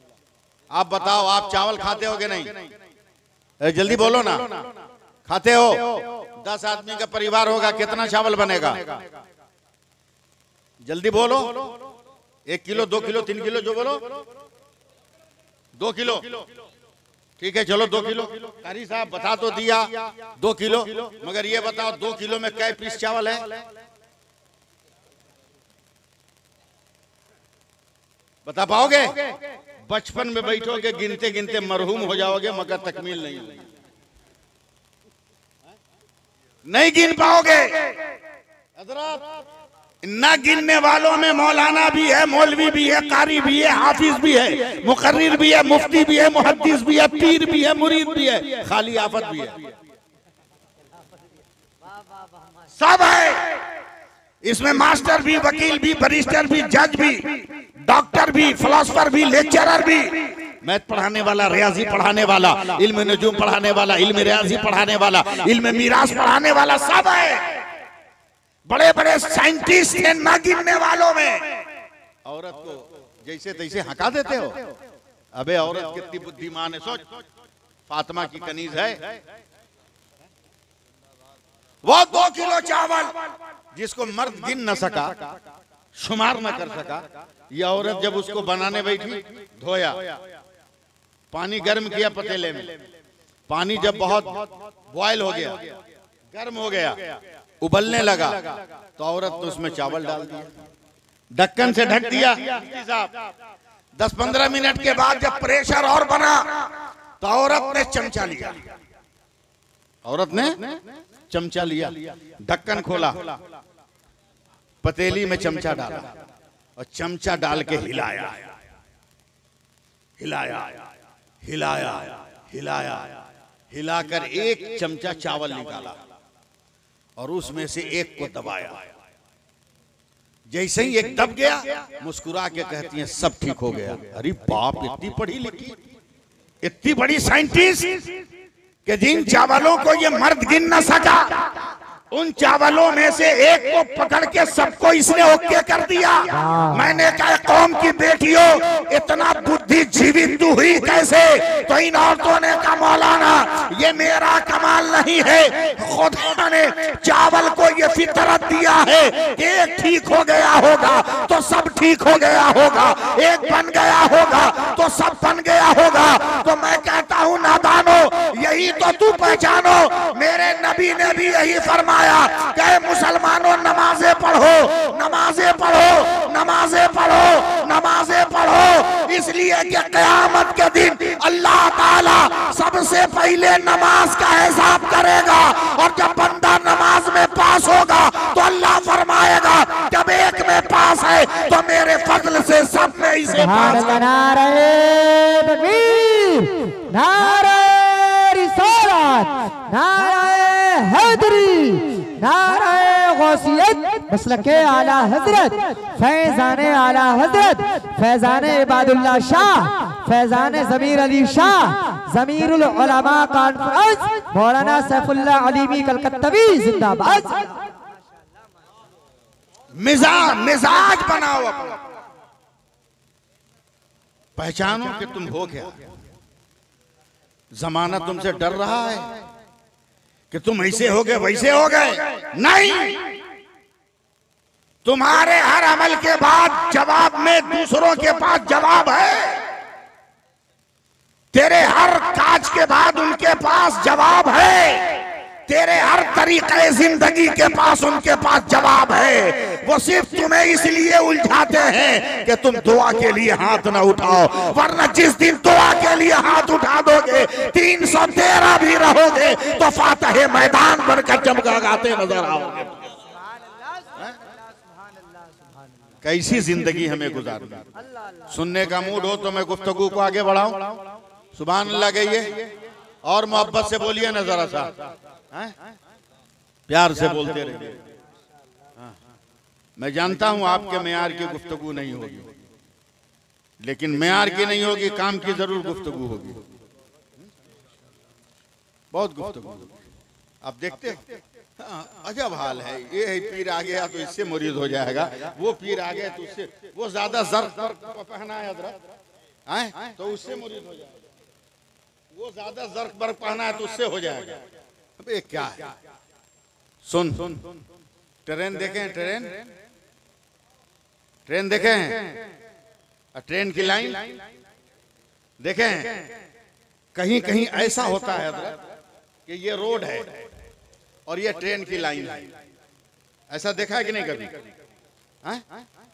आप बताओ, आप चावल खाते हो कि नहीं? जल्दी बोलो ना, खाते हो? 10 आदमी का परिवार होगा, कितना चावल बनेगा? जल्दी बोलो। 1 किलो, 2 किलो, 3 किलो, जो बोलो। 2 किलो, ठीक है, चलो 2 किलो। कारी साहब बता तो दिया 2 किलो, मगर ये बताओ 2 किलो में कै पीस चावल है? बता पाओगे? बचपन में बैठोगे, गिनते गिनते मरहूम हो जाओगे, मगर तकमील नहीं गिन पाओगे। न गिनने वालों में मौलाना भी है, मौलवी भी है, कारी भी है, हाफिज भी है, मुकर्रिर भी है, मुफ्ती भी है, मुहद्दिस भी है, पीर भी है, मुरीद भी है, खाली आफत भी है, सब है। इसमें मास्टर भी, वकील भी, बैरिस्टर भी, जज भी, डॉक्टर भी, फिलोसोफर भी, लेक्चरर भी, मैथ पढ़ाने वाला, रियाजी पढ़ाने वाला, इल्म नजूम पढ़ाने वाला, इल्म रियाजी पढ़ाने वाला, इल्म मीरास पढ़ाने वाला, सब है। बड़े बड़े साइंटिस्ट हैं ना गिनने वालों में। औरत को जैसे तैसे हका देते हो। अबे औरत कितनी बुद्धिमान है, सोच। फातिमा की कनीज है, वो 2 किलो चावल जिसको मर्द गिन न सका, शुमार न कर सका। यह औरत जब उसको बनाने बैठी, धोया, पानी गर्म किया पतीले में, पानी जब बहुत बॉयल हो गया, गर्म हो गया, उबलने लगा, तो औरत ने उसमें चावल डाल दिया, ढक्कन से ढक दिया। 10-15 मिनट के बाद जब प्रेशर और बना तो औरत ने चमचा लिया, औरत ने चमचा लिया, ढक्कन खोला, पतीली में चमचा डाला और चमचा डाल के हिलाया हिलाया हिलाया हिलाया, हिलाकर एक चमचा चावल निकाला और उसमें से एक को दबाया। जैसे ही एक दब गया, मुस्कुरा के कहती हैं सब ठीक हो गया। अरे बाप, इतनी पढ़ी लिखी, इतनी बड़ी साइंटिस्ट कि जिन चावलों को ये मर्द गिन न सका, उन चावलों में से एक को पकड़ के सबको इसने ओके कर दिया। मैंने कहा कौम की बेटियों, इतना बुद्धि जीवित हुई कैसे? तो इन औरतों ने कहा मौलाना ये मेरा कमाल नहीं है, खुदा ने चावल को ये फितरत दिया है कि एक ठीक हो गया होगा तो सब ठीक हो गया होगा, एक बन गया होगा तो सब बन गया होगा। तो मैं कहता हूँ नादानो, यही तो तू पहचानो, मेरे नबी ने भी यही फरमाया कि मुसलमानों नमाजें पढ़ो, नमाजें पढ़ो, नमाजें पढ़ो, नमाजें पढ़ो, इसलिए कि क़यामत के दिन अल्लाह ताला सबसे पहले नमाज का हिसाब करेगा। और जब बंदा नमाज में पास होगा तो अल्लाह फरमाएगा जब एक में पास है तो मेरे फजल से सब में इसे पास। नारे तकबीर, नारे रिसालत, नारे हैदरी, नारे गौसियत, मसलके आला हजरत, फैजाने आला हजरत, फैजाने इबादुल्लाह शाह, फैजाने ज़मीर अली शाह, ज़मीरुल उलमा कॉन्फ्रेंस, मौलाना सैफुल्लाह अलीमी कलकत्तवी जिंदाबाद। मिजाज बनाओ अपना, पहचानो कि तुम हो क्या। जमाना तुमसे डर रहा है कि तुम ऐसे हो गए वैसे हो गए, नहीं, तुम्हारे हर अमल के बाद जवाब में दूसरों के पास जवाब है। तेरे हर काज के बाद उनके पास जवाब है, तेरे हर तरीके जिंदगी के पास उनके पास जवाब है। वो सिर्फ तुम्हें इसलिए उलझाते हैं कि तुम दुआ के लिए हाथ ना उठाओ, वरना जिस दिन दुआ के लिए हाथ उठा दोगे 313 भी रहोगे तो फातह मैदान बनकर चमकाते नजर आओगे। कैसी जिंदगी हमें गुजारनी। सुनने का मूड हो तो मैं गुफ्तगू को आगे बढ़ाऊं। सुभान अल्लाह कहिए और मोहब्बत से बोलिए ना, जरा सा प्यार से बोलते रहिए। मैं जानता हूं आपके मेयार की गुफ्तगू नहीं होगी, लेकिन मेयार की नहीं होगी, काम की जरूर गुफ्तगू होगी। बहुत गुफ्तगू आप देखते हैं। अजब हाल है, ये है पीर आ गया तो इससे मुरीद हो जाएगा, वो पीर आ गया तो उससे, वो ज्यादा ज़र्क पहना है हज़रत तो उससे मुरीद हो जाएगा, वो ज्यादा ज़र्क बर्क पहना है तो उससे हो जाएगा। अबे क्या है? सुन, ट्रेन देखें, ट्रेन देखें, ट्रेन की लाइन देखें, कहीं कहीं ऐसा होता है कि ये रोड है और ये ट्रेन की लाइन है। ऐसा देखा है कि नहीं कभी?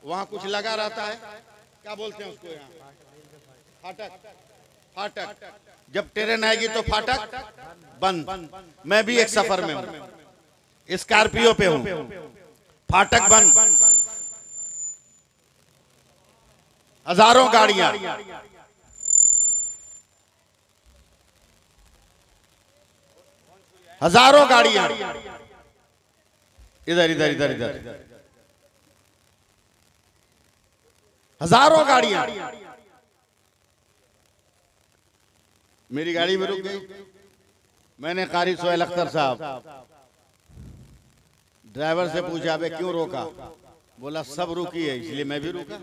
वहां कुछ लगा रहता है, क्या बोलते हैं उसको यहाँ, फाटक। फाटक जब ट्रेन आएगी तो फाटक बंद। मैं भी एक सफर में हूं, स्कॉर्पियो पे हूं, फाटक बंद, हजारों गाड़ियां, हजारों गाड़ियां इधर इधर इधर इधर, हजारों गाड़ियां। मेरी गाड़ी भी रुक गई। मैंने कारी सोहेल अख्तर साहब ड्राइवर से पूछा बे क्यों रोका? बोला सब रुकी है इसलिए मैं भी रुका।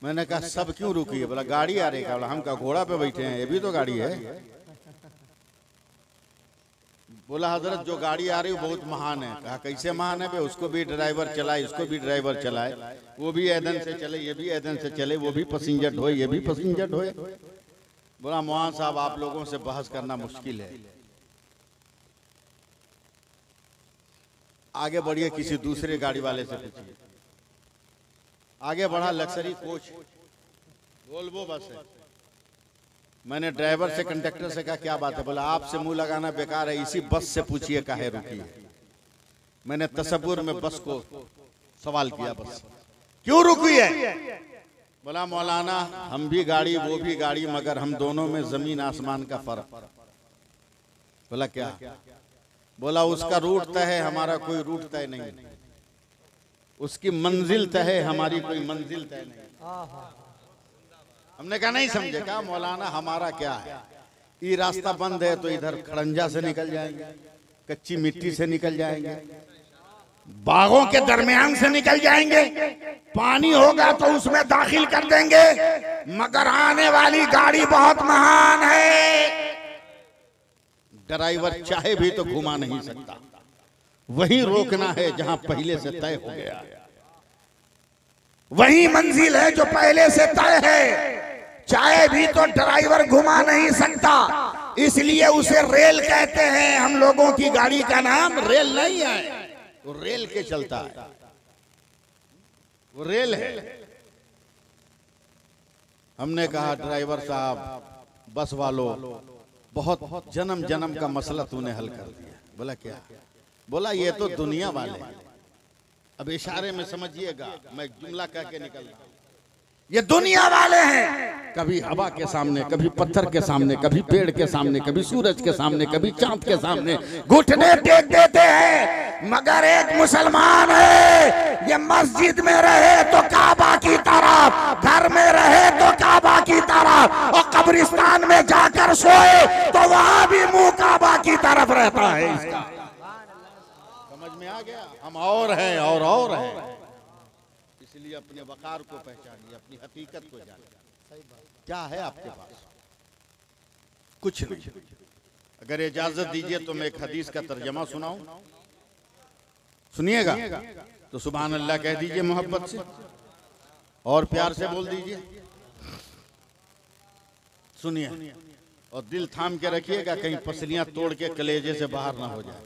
मैंने कहा सब क्यों रुकी है? बोला गाड़ी आ रही है। बोला हम का घोड़ा पे बैठे हैं, ये भी तो गाड़ी है। बोला हजरत जो गाड़ी आ रही है बहुत महान है। कहा कैसे महान है बे? उसको भी ड्राइवर चलाए, इसको भी ड्राइवर चलाए, वो भी ऐदन से चले, ये भी ऐदन से चले, वो भी पैसेंजर ढोए, ये भी पैसेंजर ढोए। बोला मौलाना साहब आप लोगों से बहस करना मुश्किल है, आगे बढ़िए किसी दूसरे गाड़ी वाले से पूछिए। आगे बढ़ा, लग्जरी कोच वोल्वो बस है। मैंने ड्राइवर से कंडक्टर से कहा क्या बात है? बोला आपसे मुंह लगाना बेकार है, इसी बस से पूछिए काहे रुकी है। मैंने तसव्वुर में बस को सवाल किया, बस क्यों रुकी है? बोला मौलाना हम भी गाड़ी वो भी गाड़ी, मगर हम दोनों में जमीन आसमान का फर्क। बोला क्या? बोला उसका रूट तय है, हमारा कोई रूट तय नहीं, उसकी मंजिल तय है, हमारी कोई मंजिल तय नहीं। हमने कहा नहीं समझे। कहा मौलाना हमारा क्या है, ये रास्ता बंद है तो इधर खड़ंजा से निकल जाएंगे, कच्ची मिट्टी से निकल जाएंगे, बागों के दरमियान से निकल जाएंगे, पानी होगा तो उसमें दाखिल कर देंगे, मगर आने वाली गाड़ी बहुत महान है। ड्राइवर चाहे भी तो घुमा नहीं सकता, वहीं रोकना है जहां पहले से तय हो गया, वही मंजिल है जो पहले से तय है, चाहे भी तो ड्राइवर घुमा नहीं सकता, इसलिए उसे रेल कहते हैं। हम लोगों की गाड़ी का नाम रेल नहीं है, वो रेल के चलता है, वो रेल है। हमने कहा ड्राइवर साहब बस वालों बहुत जन्म जन्म का मसला तूने हल कर दिया। बोला क्या? बोला ये तो दुनिया वाले, अब इशारे में समझिएगा, मैं जुमला कह के निकल रहा हूं। ये दुनिया वाले हैं, कभी हवा के सामने, कभी पत्थर के सामने, कभी पेड़ के सामने, कभी सूरज के सामने, कभी चांद के सामने घुटने टेक देते हैं, मगर एक मुसलमान है, ये मस्जिद में रहे तो काबा की तरफ, घर में रहे तो काबा की तरफ, और कब्रिस्तान में जाकर सोए तो वहां भी मुंह काबा की तरफ रहता है। इसका समझ में आ गया? हम और हैं और हैं, इसलिए अपने वकार को पहचानिए, अपनी हकीकत को जानिए। क्या है आपके पास? कुछ नहीं। अगर इजाजत दीजिए तो मैं एक हदीस का तर्जमा सुनाऊं, सुनिएगा तो सुभान अल्लाह कह दीजिए मोहब्बत से और प्यार से बोल दीजिए। सुनिए और दिल थाम के रखिएगा, कहीं पसलियां तोड़ के कलेजे से बाहर ना हो जाए।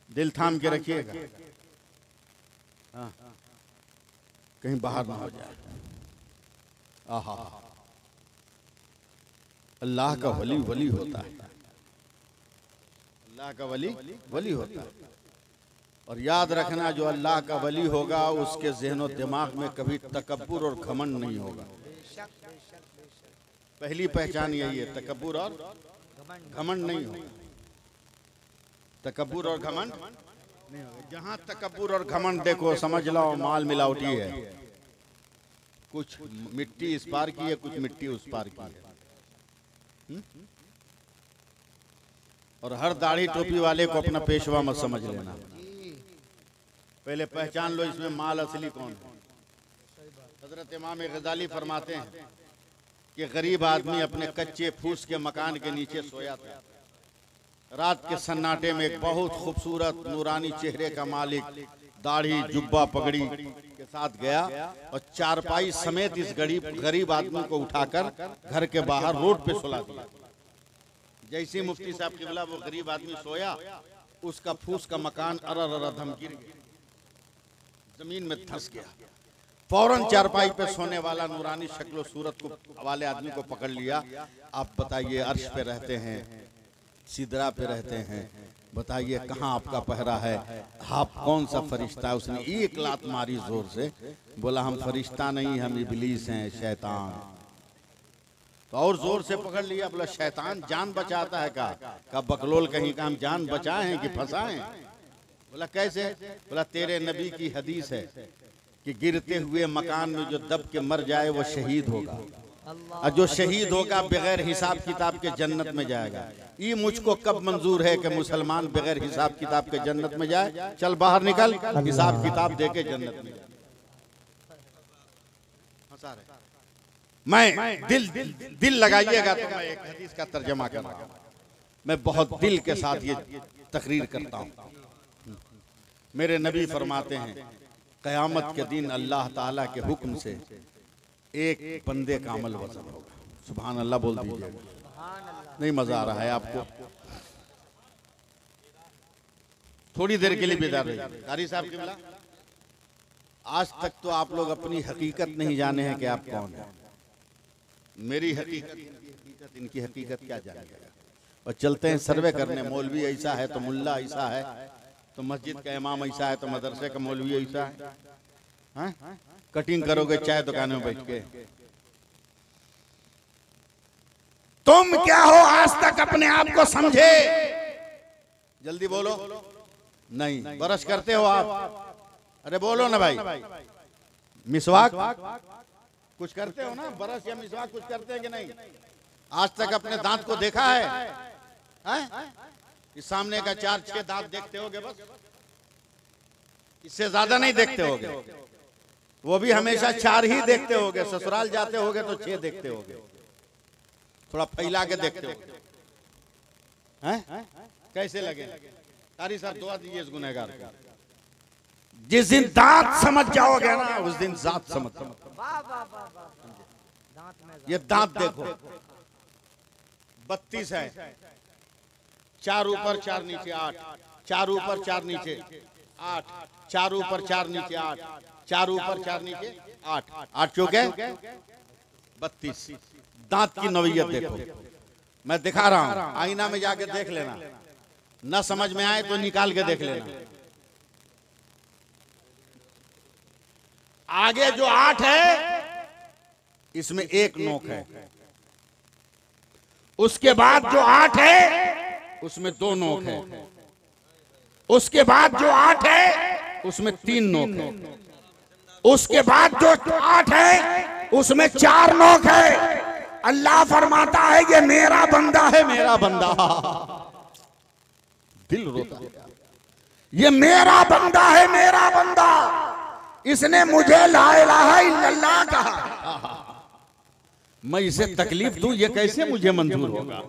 दिल थाम के रखिएगा, हाँ, कहीं बाहर ना हो जाए। आहा, अल्लाह का वली वली होता है, अल्लाह का वली वली होता है। और याद रखना जो अल्लाह का वली होगा उसके ज़हन और दिमाग में कभी तकब्बुर और घमंड नहीं होगा। पहली पहचान यही है, तकब्बुर और घमंड नहीं होगा। तकब्बुर और घमंड नहीं होगा। जहां तकब्बुर और घमंड देखो समझ लो माल मिलावटी है, कुछ मिट्टी इस पार की है, कुछ मिट्टी उस पार की है। और हर दाढ़ी टोपी वाले को अपना पेशवा मत समझ लेना, पहले पहचान लो इसमें माल असली कौन है। हजरत इमाम गजाली फरमाते हैं कि गरीब आदमी अपने कच्चे फूस के मकान के नीचे सोया था। रात के सन्नाटे में एक बहुत खूबसूरत नूरानी चेहरे का मालिक दाढ़ी जुब्बा पगड़ी के साथ गया और चारपाई समेत इस गरीब आदमी को उठाकर घर के बाहर रोड पे सुला दिया। जैसे मुफ्ती साहब किबला वो गरीब आदमी सोया, उसका फूस का मकान अरररधम गिर गया, जमीन में धंस गया। फौरन चारपाई पे सोने वाला नूरानी शक्ल सूरत को वाले आदमी को पकड़ लिया। आप बताइए, अर्श पे रहते हैं, सिदरा पे रहते हैं, बताइए कहाँ आपका पहरा है, आप कौन सा फरिश्ता है? उसने एक लात मारी जोर से, बोला हम फरिश्ता नहीं, हम इबलीस हैं, शैतान। तो और जोर से पकड़ लिया, बोला शैतान जान बचाता है का बकलोल कहीं का हम जान बचाए हैं कि फंसाए? बोला कैसे? बोला तेरे नबी की हदीस है कि गिरते हुए मकान में जो दब के मर जाए वो शहीद होगा, और जो शहीद होगा बगैर हिसाब किताब के जन्नत में जाएगा। ये मुझको कब मंजूर है कि मुसलमान बगैर हिसाब किताब के जन्नत में जाए? चल बाहर निकल, हिसाब किताब दे के जन्नत में जाए। मैं दिल लगाइएगा तो मैं एक हदीस का तर्जमा कर रहा हूं। मैं बहुत दिल के साथ ये तकरीर करता हूँ। मेरे नबी फरमाते हैं क़यामत के दिन अल्लाह ताला के हुक्म से एक बंदे का अमल वज़न होगा। सुभान अल्लाह बोल दीजिए। नहीं मजा आ रहा है आपको? थोड़ी देर के लिए बेदार रहिए। कारी साहब किबला, आज तक तो आप लोग अपनी हकीकत नहीं जाने हैं कि आप कौन हैं। मेरी हकीकत इनकी हकीकत क्या जानिएगा। और चलते हैं सर्वे करने। मौलवी ऐसा है तो मुल्ला ऐसा है, तो मस्जिद का इमाम ऐसा है, तो मदरसे का मौलवी ऐसा है। हाँ? कटिंग करोगे चाय दुकान में बैठ के। तुम क्या हो आज तक अपने आप को समझे? जल्दी बोलो। नहीं। ब्रश करते हो आप? अरे बोलो ना भाई। मिसवाक कुछ करते हो ना? ब्रश या मिसवाक कुछ करते हैं कि नहीं? आज तक अपने दांत को देखा है? इस सामने का 4-6 दांत देखते होगे बस, इससे ज्यादा नहीं देखते होगे। वो भी हमेशा 4 ही देखते होगे। ससुराल जाते होगे तो 6 देखते होगे। थोड़ा फैला के देखते होगे। हैं? कैसे लगे? कारी साहब दुआ दीजिए इस गुनहगार को। जिस दिन दांत समझ जाओगे ना, उस दिन जात समझ। ये दांत देखो, 32 है। 4 ऊपर 4 नीचे 8, 4 ऊपर 4 नीचे 8, 4 ऊपर 4 नीचे 8, 4 ऊपर 4 नीचे 8, 8 चौके 32। दांत की नौइयत देखो। मैं दिखा रहा हूं, आईना में जाके देख लेना। न समझ में आए तो निकाल के देख लेना। आगे जो 8 है, इसमें 1 नोक है। उसके बाद जो 8 है, उसमें 2 नोक है। उसके बाद जो 8 है, उसमें 3 नोक है। उसके बाद जो 8 है, उसमें 4 नोक है। अल्लाह फरमाता है ये मेरा बंदा है, मेरा बंदा। दिल रोता है। ये मेरा बंदा है, मेरा बंदा। इसने मुझे ला इलाहा इल्लल्लाह कहा। मैं इसे तकलीफ दूं, ये कैसे मुझे मंजूर होगा?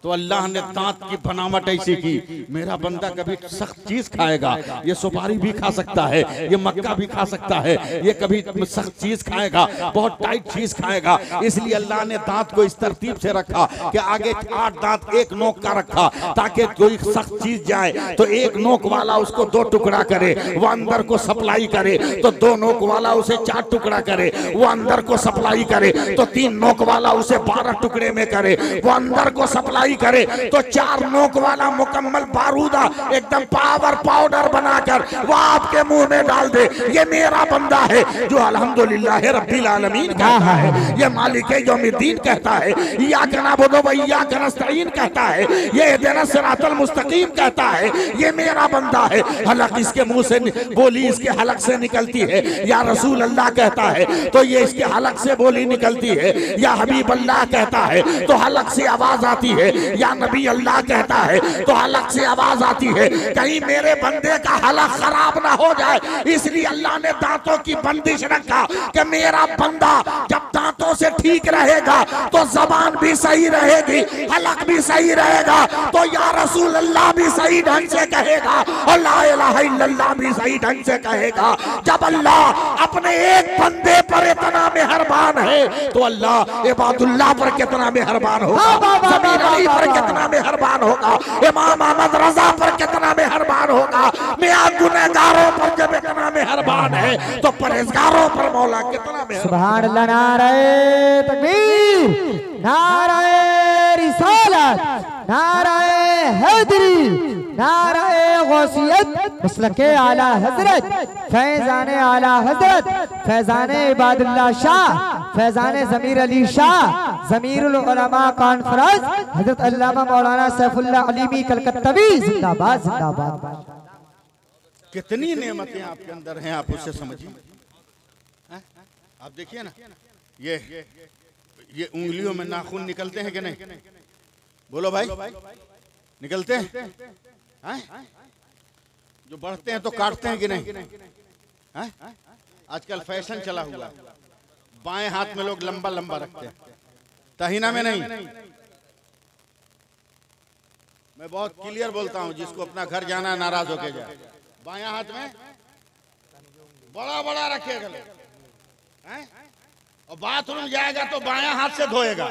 तो अल्लाह ने दांत की बनावट ऐसी की, मेरा बंदा कभी सख्त चीज खाएगा, ये सुपारी भी खा सकता है, ये मक्का भी खा सकता है, ये कभी सख्त चीज खाएगा, बहुत टाइट चीज खाएगा। इसलिए अल्लाह ने दांत को इस तरतीब से रखा कि आगे 8 दांत 1 नोक का रखा, ताकि कोई सख्त चीज जाए तो 1 नोक वाला उसको 2 टुकड़ा करे, वो अंदर को सप्लाई करे। तो 2 नोक वाला उसे 4 टुकड़ा करे, वो अंदर को सप्लाई करे। तो 3 नोक वाला उसे 12 टुकड़े में करे, वो अंदर को सप्लाई करे। तो 4 नोक वाला मुकम्मल बारूदा एकदम पावर पाउडर बनाकर वो आपके मुंह में डाल दे। ये मेरा बंदा है जो अल्हम्दुलिल्लाह रब्बिल आलमीन कहता है, ये मालिक यौमिद्दीन कहता है, इय्याका नअबुदु व इय्याका नस्तईन कहता है, ये इहदिना सिरातल मुस्तकीम कहता है। ये मेरा बंदा है। हलक इसके मुंह से बोली इसके हलक से निकलती है। या रसूल अल्लाह कहता है तो ये इसके हलक से बोली निकलती है। या हबीब अल्लाह कहता है तो हलक से आवाज आती है। या नबी अल्लाह कहता है तो हलक से आवाज आती है। कहीं मेरे बंदे का हलक खराब ना हो जाए, इसलिए अल्लाह ने दांतों की बंदिश रखा कि मेरा बंदा जब दांतों से ठीक रहेगा तो जबान भी सही रहेगी, हलक भी सही रहेगा, तो या रसूल अल्लाह भी सही ढंग से कहेगा और ला इलाहा इल्लल्लाह भी सही ढंग से कहेगा। जब अल्लाह अपने एक बंदे पर इतना मेहरबान है तो अल्लाह इबादुल्लाह पर कितना मेहरबान होगा, ज़मीर अली पर कितना मेहरबान होगा, इमाम अहमद रजा पर कितना मेहरबान होगा, मियां गुनहगारों पर जब इतना मेहरबान है तो परहेजगारों पर मौला कितना मेहरबान। सुभान अल्लाह, नारे तकबीर, नारे रिसालत, नारे हैदरी, नारे गौसियत, मसलके आला हजरत, फैजाने आला हजरत, फैजाने इबादुल्लाह शाह, फैजाने ज़मीर अली शाह, ज़मीरुल उलमा कॉन्फ्रेंस, हजरत अल्लामा मौलाना सैफुल्लाह अलीमी कलकत्तवी, जिंदाबाद जिंदाबाद। कितनी नेमतें आपके अंदर हैं, आप उससे समझिए। आप देखिए ना, ये उंगलियों में नाखून निकलते हैं कि नहीं? बोलो भाई, निकलते हैं? जो बढ़ते हैं तो काटते हैं कि नहीं? आजकल फैशन चला हुआ है, बाएं हाथ में लोग लंबा लंबा रखते हैं, तहीना में नहीं। मैं बहुत क्लियर बोलता हूँ, जिसको अपना घर जाना है नाराज होके जाए। बायां हाथ में बड़ा बड़ा रखे गले, और बाथरूम जाएगा तो बायां हाथ से धोएगा।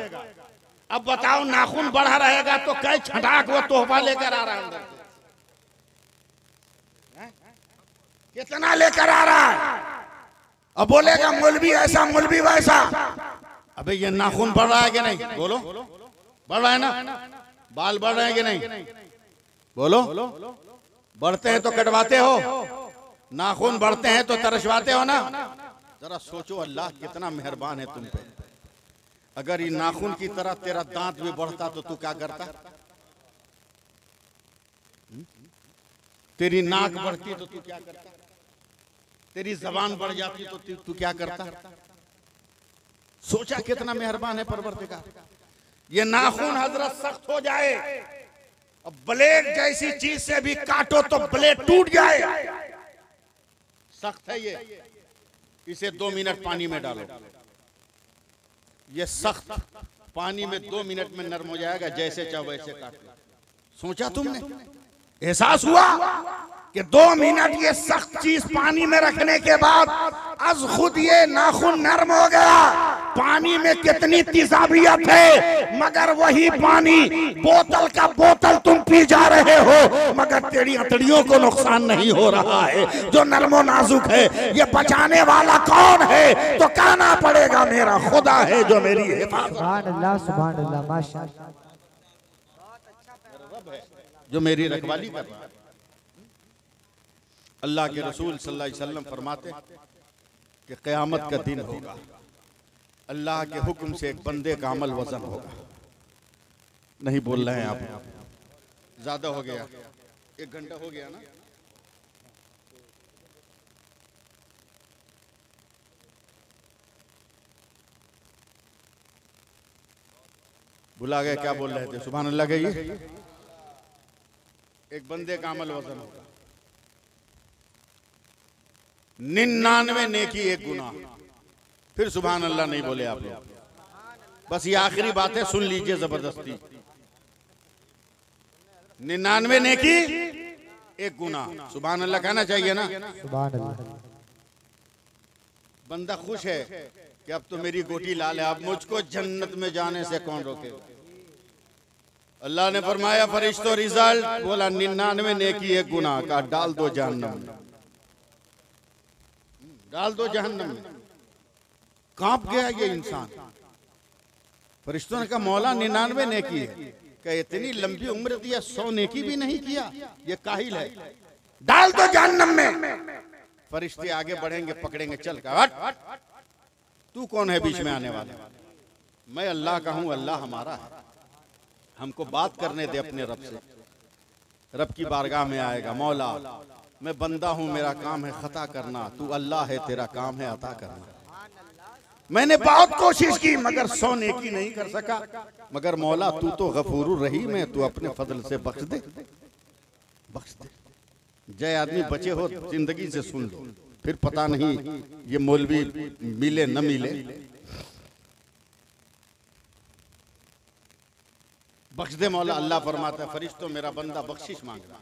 अब बताओ, नाखून बढ़ा रहेगा तो कई छटाक वो तोहफा लेकर आ रहा है अंदर से, कितना लेकर आ रहा है। अब बोलेगा मौलवी ऐसा मौलवी वैसा। अबे ये नाखून बढ़ रहा है कि नहीं? बोलो, बढ़ रहा है ना? बाल बढ़ रहे हैं कि नहीं? बोलो, बढ़ते हैं तो कटवाते हो, नाखून बढ़ते हैं तो तरसवाते हो ना। जरा सोचो, अल्लाह कितना मेहरबान है तुम पे। अगर ये नाखून की तरह तेरा दांत भी बढ़ता तो तू क्या करता? तेरी नाक बढ़ती तो तू क्या करता? तेरी जबान बढ़ जाती तो तू क्या करता? सोचा कितना मेहरबान है परवरदिगार। ये नाखून हजरत सख्त हो जाए, अब ब्लेड जैसी चीज से भी काटो तो ब्लेड टूट जाए, सख्त है ये। इसे 2 मिनट पानी में डालो, ये सख्त पानी में 2 मिनट में नरम हो जाएगा, जैसे चाहो वैसे काट लो। सोचा तुमने? एहसास हुआ कि 2 मिनट ये सख्त चीज पानी में रखने के बाद आज खुद ये नाखून नरम हो गया। पानी में कितनी तेजाबियत है, मगर वही पानी बोतल का बोतल तुम पी जा रहे हो, मगर तेरी अतड़ियों को नुकसान नहीं हो रहा है, जो नरमो नाजुक है। ये बचाने वाला कौन है? तो कहना पड़ेगा मेरा खुदा है जो मेरी हिफाजत, सुभान अल्लाह, सुभान अल्लाह, माशाअल्लाह, जो मेरी रखवाली कर रहा है। अल्लाह के रसूल सल्लल्लाहु अलैहि वसल्लम फरमाते कि क़यामत का दिन होगा, अल्लाह के हुक्म से एक बंदे का अमल वजन होगा। नहीं बोल रहे हैं आप? ज्यादा हो गया, 1 घंटा हो गया ना। भुला गए क्या बोल रहे थे? सुभान अल्लाह कहिए। एक बंदे का अमल वजन होगा, 99 नेकी 1 गुनाह। फिर सुभान अल्लाह नहीं बोले आप लोग। बस ये आखिरी बात है, सुन लीजिए जबरदस्ती। 99 नेकी 1 गुनाह। सुभान अल्लाह कहना चाहिए ना? सुभान अल्लाह। बंदा खुश है कि अब तो मेरी गोटी लाल है, अब मुझको जन्नत में जाने से कौन रोके। अल्लाह ने फरमाया फरिश्तों रिजल्ट, बोला 99 नेकी 1 गुनाह का, डाल दो जहन्नम में, डाल दो जहन्नम में। कांप गया ये इंसान। फरिश्तों ने कहा मौला 99 नेकी है, क्या इतनी लंबी उम्र दिया 100 नेकी भी नहीं किया? ये काहिल है, डाल दो जहन्नम में। फरिश्ते आगे बढ़ेंगे, पकड़ेंगे, चल का हट, तू कौन है बीच में आने वाला? मैं अल्लाह का हूं, अल्लाह हमारा है, हमको बात करने दे अपने रब से। रब की बारगाह में आएगा, मौला मैं बंदा हूं, मेरा काम है खता करना, तू अल्लाह है, तेरा काम है अता करना। मैंने बहुत कोशिश की मगर 100 नेकी नहीं कर सका, मगर मौला तू तो गफूरुर रहीम है, तू अपने फजल से बख्श दे, बख्श दे। जय आदमी बचे हो जिंदगी से सुन लो, फिर पता नहीं ये मौलवी मिले न मिले। बख्श दे मौला। अल्लाह फरमाता है फरिश्तों मेरा बंदा बख्शिश मांग रहा,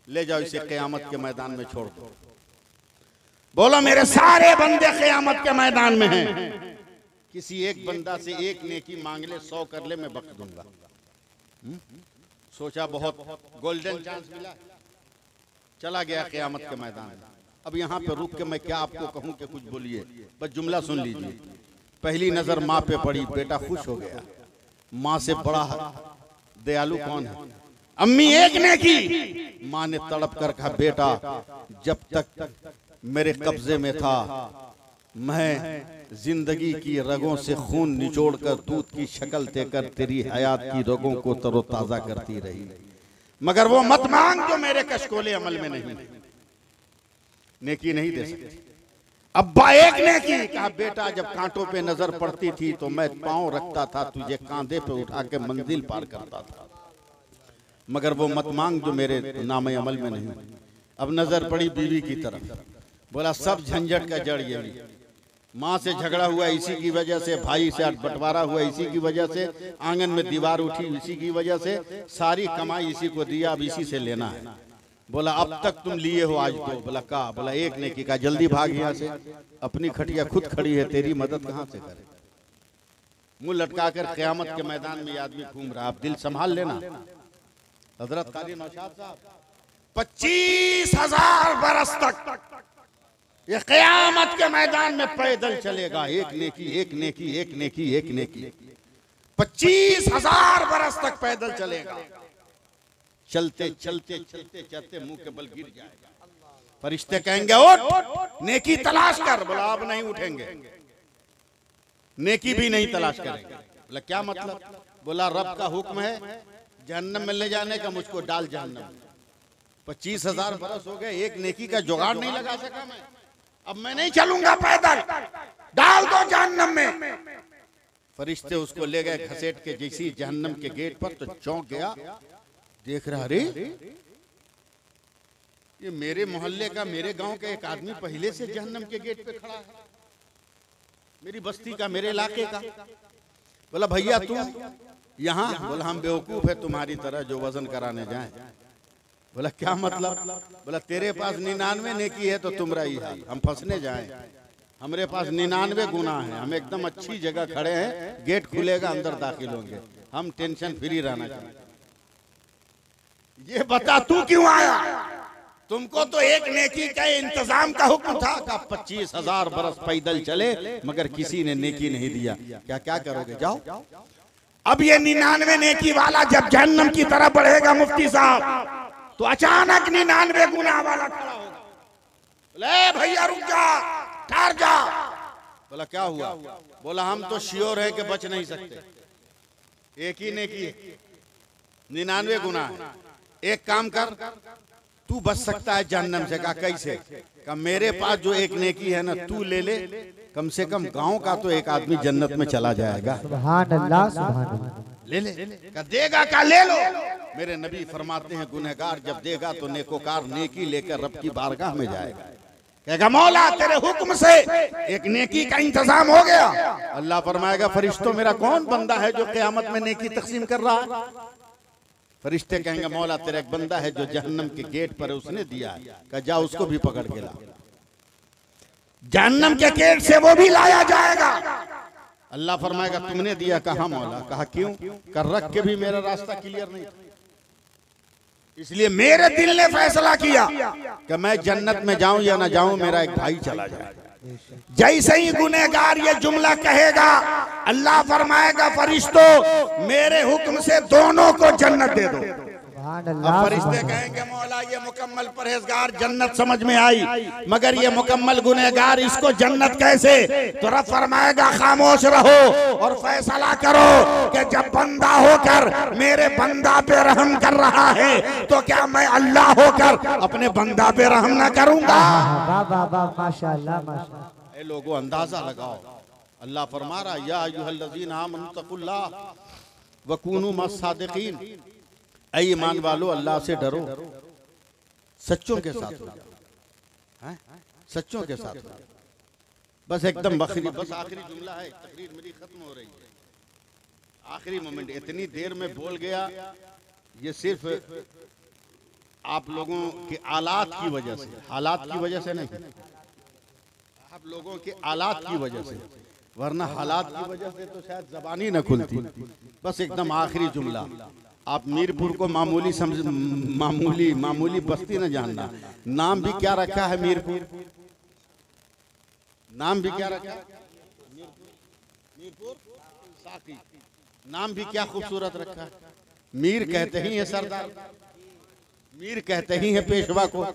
ले जाओ इसे क़यामत के मैदान में छोड़ दो। बोलो मेरे सारे बंदे क़यामत के मैदान में हैं, किसी एक बंदा से एक नेकी मांग ले, 100 कर ले, मैं बख्श दूंगा। सोचा बहुत गोल्डन चांस मिला, चला गया क़यामत के मैदान में। अब यहाँ पे रुक के मैं क्या आपको कहूँ कि कुछ बोलिए, बस जुमला सुन लीजिए। पहली नजर माँ पे पड़ी, बेटा खुश हो गया। माँ से बड़ा दयालु कौन है? अम्मी एक ने की। माँ ने तड़प कर कहा बेटा जब तक मेरे कब्जे में था मैं जिंदगी की रगों से खून निचोड़कर दूध की शक्ल देकर तेरी हयात की रगों को तरोताजा करती रही, मगर वो मत मांग जो मेरे कशकोले अमल में नहीं, नेकी नहीं दे सकती। अब्बा एक ने की। कहा बेटा जब कांटों पे नजर पड़ती थी तो मैं पांव रखता था, तुझे कांधे पे उठा के मंजिल पार करता था, मगर वो मत मांग जो मेरे नामे अमल में नहीं। अब नजर पड़ी बीवी की तरफ, बोला सब झंझट का जड़ यही, माँ से झगड़ा हुआ इसी की वजह से, भाई से बंटवारा हुआ इसी की वजह से, आंगन में दीवार उठी इसी की वजह से, सारी कमाई इसी को दिया, अब इसी से लेना है। बोला अब तक तुम लिए हो आज तो? बोला का? बोला एक नेकी का, जल्दी भाग यहाँ से, अपनी खटिया खुद खड़ी है, तेरी मदद कहाँ से करे। मुंह लटकाकर क़यामत के मैदान में आदमी घूम रहा। आप दिल संभाल लेना। हजरत कारी नौशाद साहब 25,000 बरस तक ये क़यामत के मैदान में पैदल चलेगा। एक नेकी, एक नेकी, एक नेकी, एक नेकी। 25,000 बरस तक पैदल चलेगा। चलते चलते चलते चलते मुंह के बल गिर जाएगा। फरिश्ते कहेंगे उठ, नेकी तलाश कर। बोला अब नहीं उठेंगे, नेकी भी नहीं तलाश करेंगे। बोला क्या मतलब? बोला रब का हुक्म है जहन्नम में ले जाने का, मुझको डाल जहन्नम। 25,000 बरस हो गए, एक नेकी का जुगाड़ नहीं लगा सका मैं। अब मैं नहीं चलूंगा पैदल, डाल दो जहन्नम में। फरिश्ते उसको ले गए घसीट के जैसी जहन्नम के गेट पर, तो चौंक गया। देख रहा, अरे ये मेरे मोहल्ले का, मेरे गांव का एक आदमी पहले से जहन्नम के गेट पे खड़ा है, मेरी बस्ती का, मेरे इलाके का। बोला भैया तू यहाँ? बोला हम बेवकूफ है तुम्हारी तरह जो वजन कराने जाए। बोला क्या मतलब? बोला तेरे पास 99 नेकी है तो तुम रही है, हम फंसने जाए। हमारे पास 99 गुना है, हम एकदम अच्छी जगह खड़े हैं, गेट खुलेगा अंदर दाखिल होंगे, हम टेंशन फ्री रहना चाहिए। ये बता तू क्यों आया? तुमको तो एक नेकी का इंतजाम का हुक्म था। का 25,000 बरस पैदल चले मगर किसी ने नेकी नहीं दिया। क्या क्या करोगे? जाओ। अब ये 99 नेकी वाला जब जहन्नम की तरफ बढ़ेगा मुफ्ती साहब, तो अचानक 99 गुना वाला खड़ा होगा। बोले भैया रुक जा, ठहर जा। बोला क्या हुआ? बोला हम तो श्योर है कि बच नहीं सकते, एक ही नेकी है, 99 गुना है। एक काम कर, तू बच सकता है जहन्नम से। कहा कैसे? कहा मेरे पास जो एक नेकी है ना, तू ले ले, कम से कम गांव का तो एक आदमी जन्नत में चला जाएगा। सुभान अल्लाह, सुभान अल्लाह। ले ले। कहा देगा क्या? ले लो। मेरे नबी फरमाते हैं गुनहगार जब देगा तो नेकोकार नेकी लेकर रब की बारगाह में जाएगा, कहेगा मौला तेरे हुक्म से एक नेकी का इंतजाम हो गया। अल्लाह फरमाएगा फरिश्तों मेरा कौन बंदा है जो क़यामत में नेकी तकसीम कर रहा है? फरिश्ते कहेंगे मौला तेरा एक बंदा है जो जहन्नम के गेट पर है, उसने दिया है। कहा जा उसको भी पकड़ के ला। जहन्नम के गेट से वो भी लाया जाएगा। अल्लाह फरमाएगा तुमने दिया? कहा मौला। कहा क्यों? कर रख के भी मेरा रास्ता क्लियर नहीं, इसलिए मेरे दिल ने फैसला किया कि मैं जन्नत में जाऊं या ना जाऊं, मेरा एक भाई चला जाए। जैसे ही गुनहगार ये जुमला कहेगा, अल्लाह फरमाएगा फरिश्तों मेरे हुक्म से दोनों को जन्नत दे दो। अब फरिश्ते कहेंगे मौला ये मुकम्मल परहेजगार जन्नत समझ में आई, मगर ये मुकम्मल गुनहगार, इसको जन्नत कैसे? तो रब फरमाएगा खामोश रहो और फैसला करो कि जब बंदा होकर मेरे बंदा पे रहम कर रहा है तो क्या मैं अल्लाह होकर अपने बंदा पे रहम न करूंगा? माशाअल्लाह, माशाअल्लाह। ए लोगों अंदाजा लगाओ, अल्लाह फरमा रहा या अय्युहल्लज़ीना आमनु तक़ुल्लाह व कूनू मस्सादिक़ीन। ऐ ईमान वालो अल्लाह से डरो, सच्चों के साथ हो जाओ, सच्चों के साथ हो जाओ। बस एकदम बस आखिरी जुमला है, तकरीर मेरी खत्म हो रही है, आखिरी मोमेंट। इतनी देर में बोल गया, ये सिर्फ आप लोगों के आलात की वजह से, हालात की वजह से नहीं, आप लोगों के आलात की वजह से, वरना हालात की वजह से तो शायद जबानी न खुलती। बस एकदम आखिरी जुमला। आप मीरपुर को मामूली समझ, मामूली बस्ती न जानना। नाम भी क्या रखा है मीरपुर? नाम भी क्या रखा है? मीरपुर साकी। नाम भी क्या खूबसूरत रखा है। मीर कहते ही है सरदार, मीर कहते ही है पेशवा को,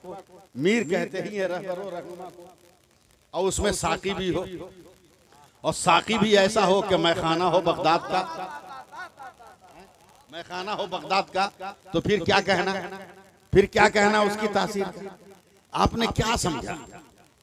मीर कहते ही है रहबरो रहनुमा को, और उसमें साकी भी हो, और साकी भी ऐसा हो कि मैखाना हो बगदाद का, मैखाना हो बगदाद का। तो फिर क्या कहना, फिर क्या कहना उसकी तासीर? आपने क्या समझा?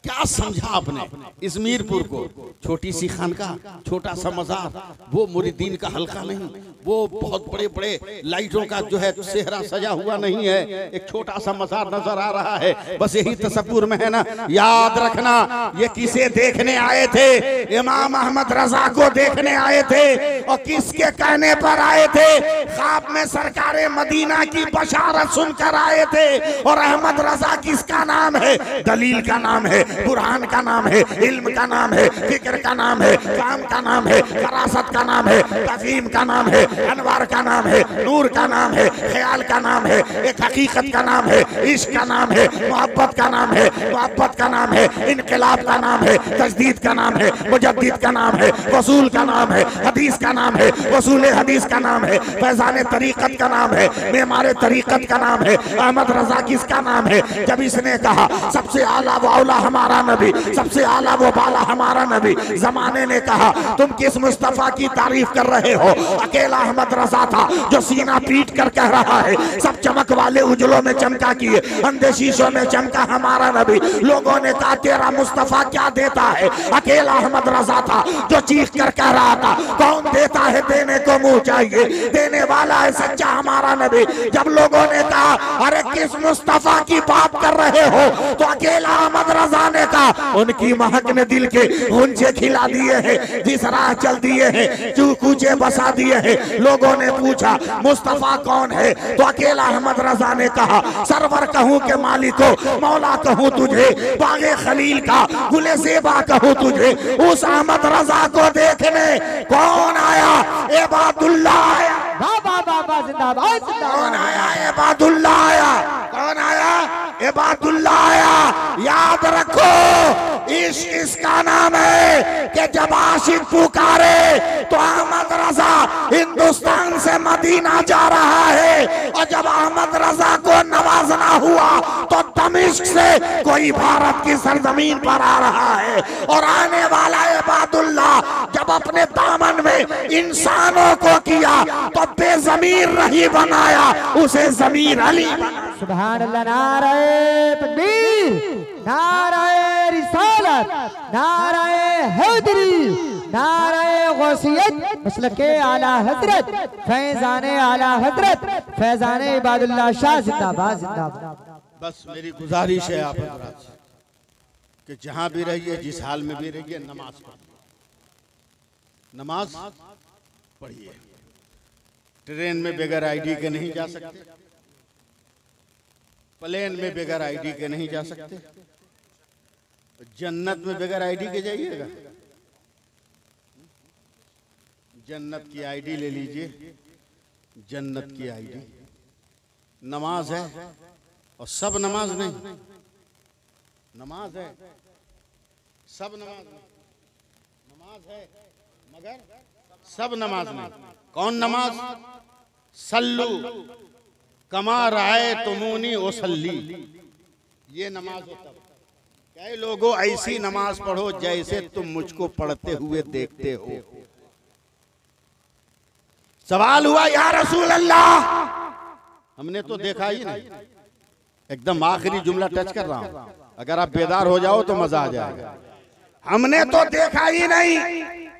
क्या समझा आपने इस मीरपुर को? छोटी सी खानका, छोटा सा मजार, वो मुरीदीन का हल्का नहीं, वो बहुत बड़े बड़े लाइटों का जो है सेहरा सजा हुआ नहीं है, एक छोटा सा मजार नजर आ रहा है। बस यही तसव्वुर में है ना। याद रखना, ये किसे देखने आए थे? इमाम अहमद रजा को देखने आए थे। और किसके कहने पर आए थे? ख्वाब में सरकारे मदीना की बशारत सुनकर आए थे। और अहमद रजा किसका नाम है? दलील का नाम है, कुरान का नाम है, इल्म का नाम है, फिक्र का नाम है, काम का नाम है, फरासत का नाम है, तफहीम का नाम है, अनवार का नाम है, नूर का नाम है, ख्याल का नाम है, एक हकीकत का नाम है, इश्क का नाम है, मोहब्बत का नाम है, मोहब्बत का नाम है, इनकलाब का नाम है, तजदीद का नाम है, मुजद्दिद का नाम है, वसूल का नाम है, हदीस का नाम है, वसूल हदीस का नाम है, फैजान तरीकत का नाम है, मेमारे तरीकत का नाम है, अहमद रजा किसका नाम है? जब इसने कहा सबसे आला व औला हमारा नबी, सबसे आला वो बाला हमारा नबी, जमाने ने कहा तुम किस मुस्तफा की तारीफ कर रहे हो? अकेला अहमद रजा था जो सीना पीट कर कह रहा है सब चमक वाले उजलों में चमका किए, अंधे शीशों में चमका हमारा नबी। लोगों ने कहा तेरा मुस्तफा क्या देता है? अकेला अहमद रजा था जो चीख कर कह रहा था कौन देता है? देने को मुंह चाहिए, देने वाला है सच्चा हमारा नबी। जब लोगों ने कहा अरे किस मुस्तफा की बात कर रहे हो, तो अकेला अहमद रजा ने कहा उनकी महक ने दिल के गुंजे खिला दिए हैं, जिस राह चल दिए हैं, कूचे बसा दिए हैं। लोगों ने पूछा मुस्तफा कौन है, तो अकेला अहमद रजा ने कहा सरवर कहूं के मालिको, मौला कहूं तुझे, बागे खलील का गुले ज़ेबा कहूं तुझे। उस अहमद रजा को देखने कौन आया? इबादुल्लाह आया। जिंदाबाद कौन आया? इबादुल्लाह आया। कौन आया? इबादुल्लाह आया। याद रखो इश्क इसका नाम है कि जब आशिक पुकारे तो अहमद रजा हिंदुस्तान से मदीना जा रहा है, और जब अहमद रजा को नवाजना हुआ तो दमिश्क से कोई भारत की सरजमीन पर आ रहा है। और आने वाला इबादुल्लाह जब अपने दामन में इंसानों को किया तो बेज़मीर नहीं बनाया, उसे ज़मीर अली बनाया। सुभान अल्लाह। नारे तकबीर, नारे रिसालत, नारे हैदरी, नारे गौसियत, मसलके आला हजरत, फैजाने आला हजरत, फैजाने इबादुल्लाह शाह जिंदाबाद जिंदाबाद। बस मेरी गुजारिश है आप हजरात कि जहां भी रहिए, जिस हाल में भी रहिए, नमाज पढ़िए, नमाज पढ़िए। ट्रेन में बगैर आईडी के नहीं जा सकते, प्लेन में बगैर आईडी के नहीं जा सकते, जन्नत में बगैर आईडी के जाइएगा? जन्नत की आईडी ले लीजिए, जन्नत की आईडी। नमाज है और सब नमाज नहीं, नमाज है सब नमाज नहीं, नमाज है मगर सब नमाज नहीं। कौन नमाज? सल्लू कमा राय तुमूनी ओसल्ली, ये नमाज होता है। कई लोगों ऐसी नमाज पढ़ो जैसे तुम मुझको पढ़ते हुए देखते हो। सवाल हुआ या रसूल अल्लाह, हमने तो देखा ही नहीं। एकदम आखिरी जुमला टच कर रहा हूं, अगर आप बेदार हो जाओ तो मजा आ जाएगा। हमने तो देखा ही नहीं,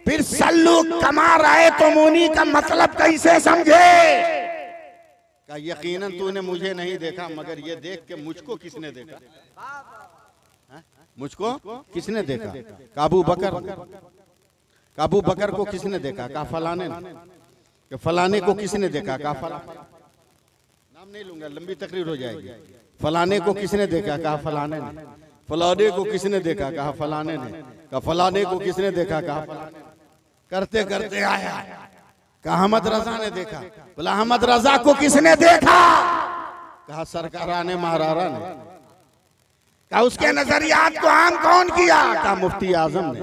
फिर सल्लू कमा राय तुमूनी का मतलब कैसे समझे? का यकीनन तूने मुझे नहीं देखा, मगर ये देख के मुझको किसने देखा? मुझको किसने देखा? काबू बकर को किसने देखा? कहा फलाने ने। फलाने को किसने देखा? कहा फलाने, नाम नहीं लूंगा लंबी तकरीर हो जाएगी। फलाने को किसने देखा? कहा फलाने ने। फलाने को किसने देखा? कहा फलाने ने। कहा फलाने को किसने देखा? कहा फलाने। करते करते आया कहा अहमद रजा ने देखा। बोला अहमद रजा को किसने देखा? कहा सरकाराने महारारा ने। कहा उसके नजरियात को आम कौन किया? कहा मुफ्ती आजम ने।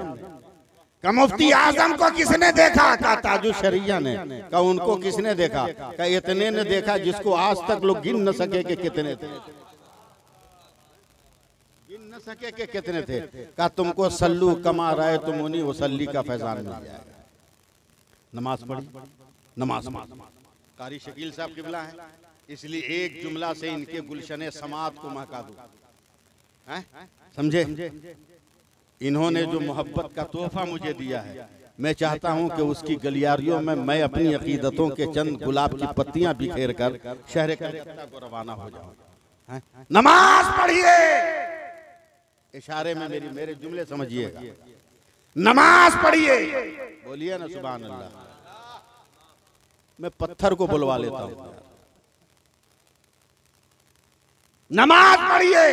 कहा मुफ्ती आजम को किसने देखा? कहा ताजु शरिया ने। कहा उनको किसने देखा? कहा इतने ने देखा जिसको आज तक लोग गिन न सके कि कितने थे, गिन न सके कि कितने थे। कहा तुमको सल्लू कमा राय तुमूनी वसल्ली का फैजान मिल जाएगा। नमाज पढ़ी, नमाज कारी शकील साहब किबला है, इसलिए एक जुमला से इनके गुलशने समात को महका दूं। समझे? इन्होंने जो मोहब्बत का तोहफा मुझे दिया है, मैं चाहता हूं कि उसकी गलियारियों में मैं अपनी अकीदतों के चंद गुलाब की पत्तियां बिखेर कर शहर कलकत्ता को रवाना हो जाऊं। नमाज पढ़िए, इशारे में मेरे जुमले समझिएगा। नमाज पढ़िए, बोलिए ना सुभान अल्लाह। मैं पत्थर को बुलवा लेता हूं। नमाज पढ़िए,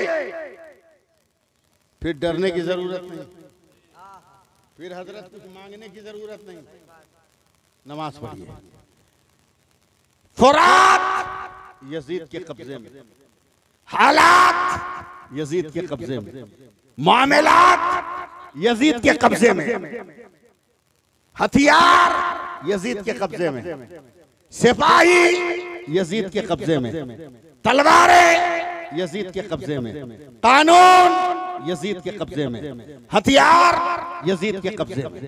फिर डरने की जरूरत नहीं, फिर हजरत कुछ मांगने की जरूरत नहीं। नमाज पढ़िए। फुरात यजीद के कब्जे में, हालात यजीद के कब्जे में, मामलात यजीद के कब्जे में, हथियार यजीद के कब्जे में, सिपाही यजीद के कब्जे में, तलवारें यजीद के कब्जे में, कानून यजीद के कब्जे में, हथियार यजीद के कब्जे में।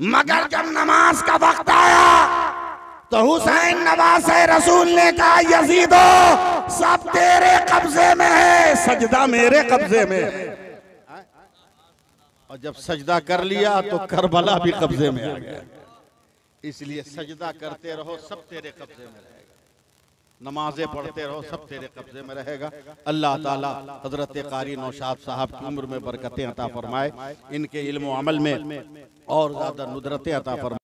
मगर जब नमाज का वक्त आया तो हुसैन नवासे रसूल ने कहा, यजीदो सब तेरे कब्जे में है, सजदा मेरे कब्जे में है। और जब सजदा कर लिया तो करबला भी कब्जे में आ गया। इसलिए सजदा करते रहो, सब तेरे कब्जे में रहेगा। नमाजें पढ़ते रहो, सब तेरे कब्जे में रहेगा। अल्लाह ताला हजरत कारी नौशाद साहब की उम्र में बरकतें अता फरमाए, इनके इल्म व अमल में और ज्यादा नुदरतें अता फरमाए।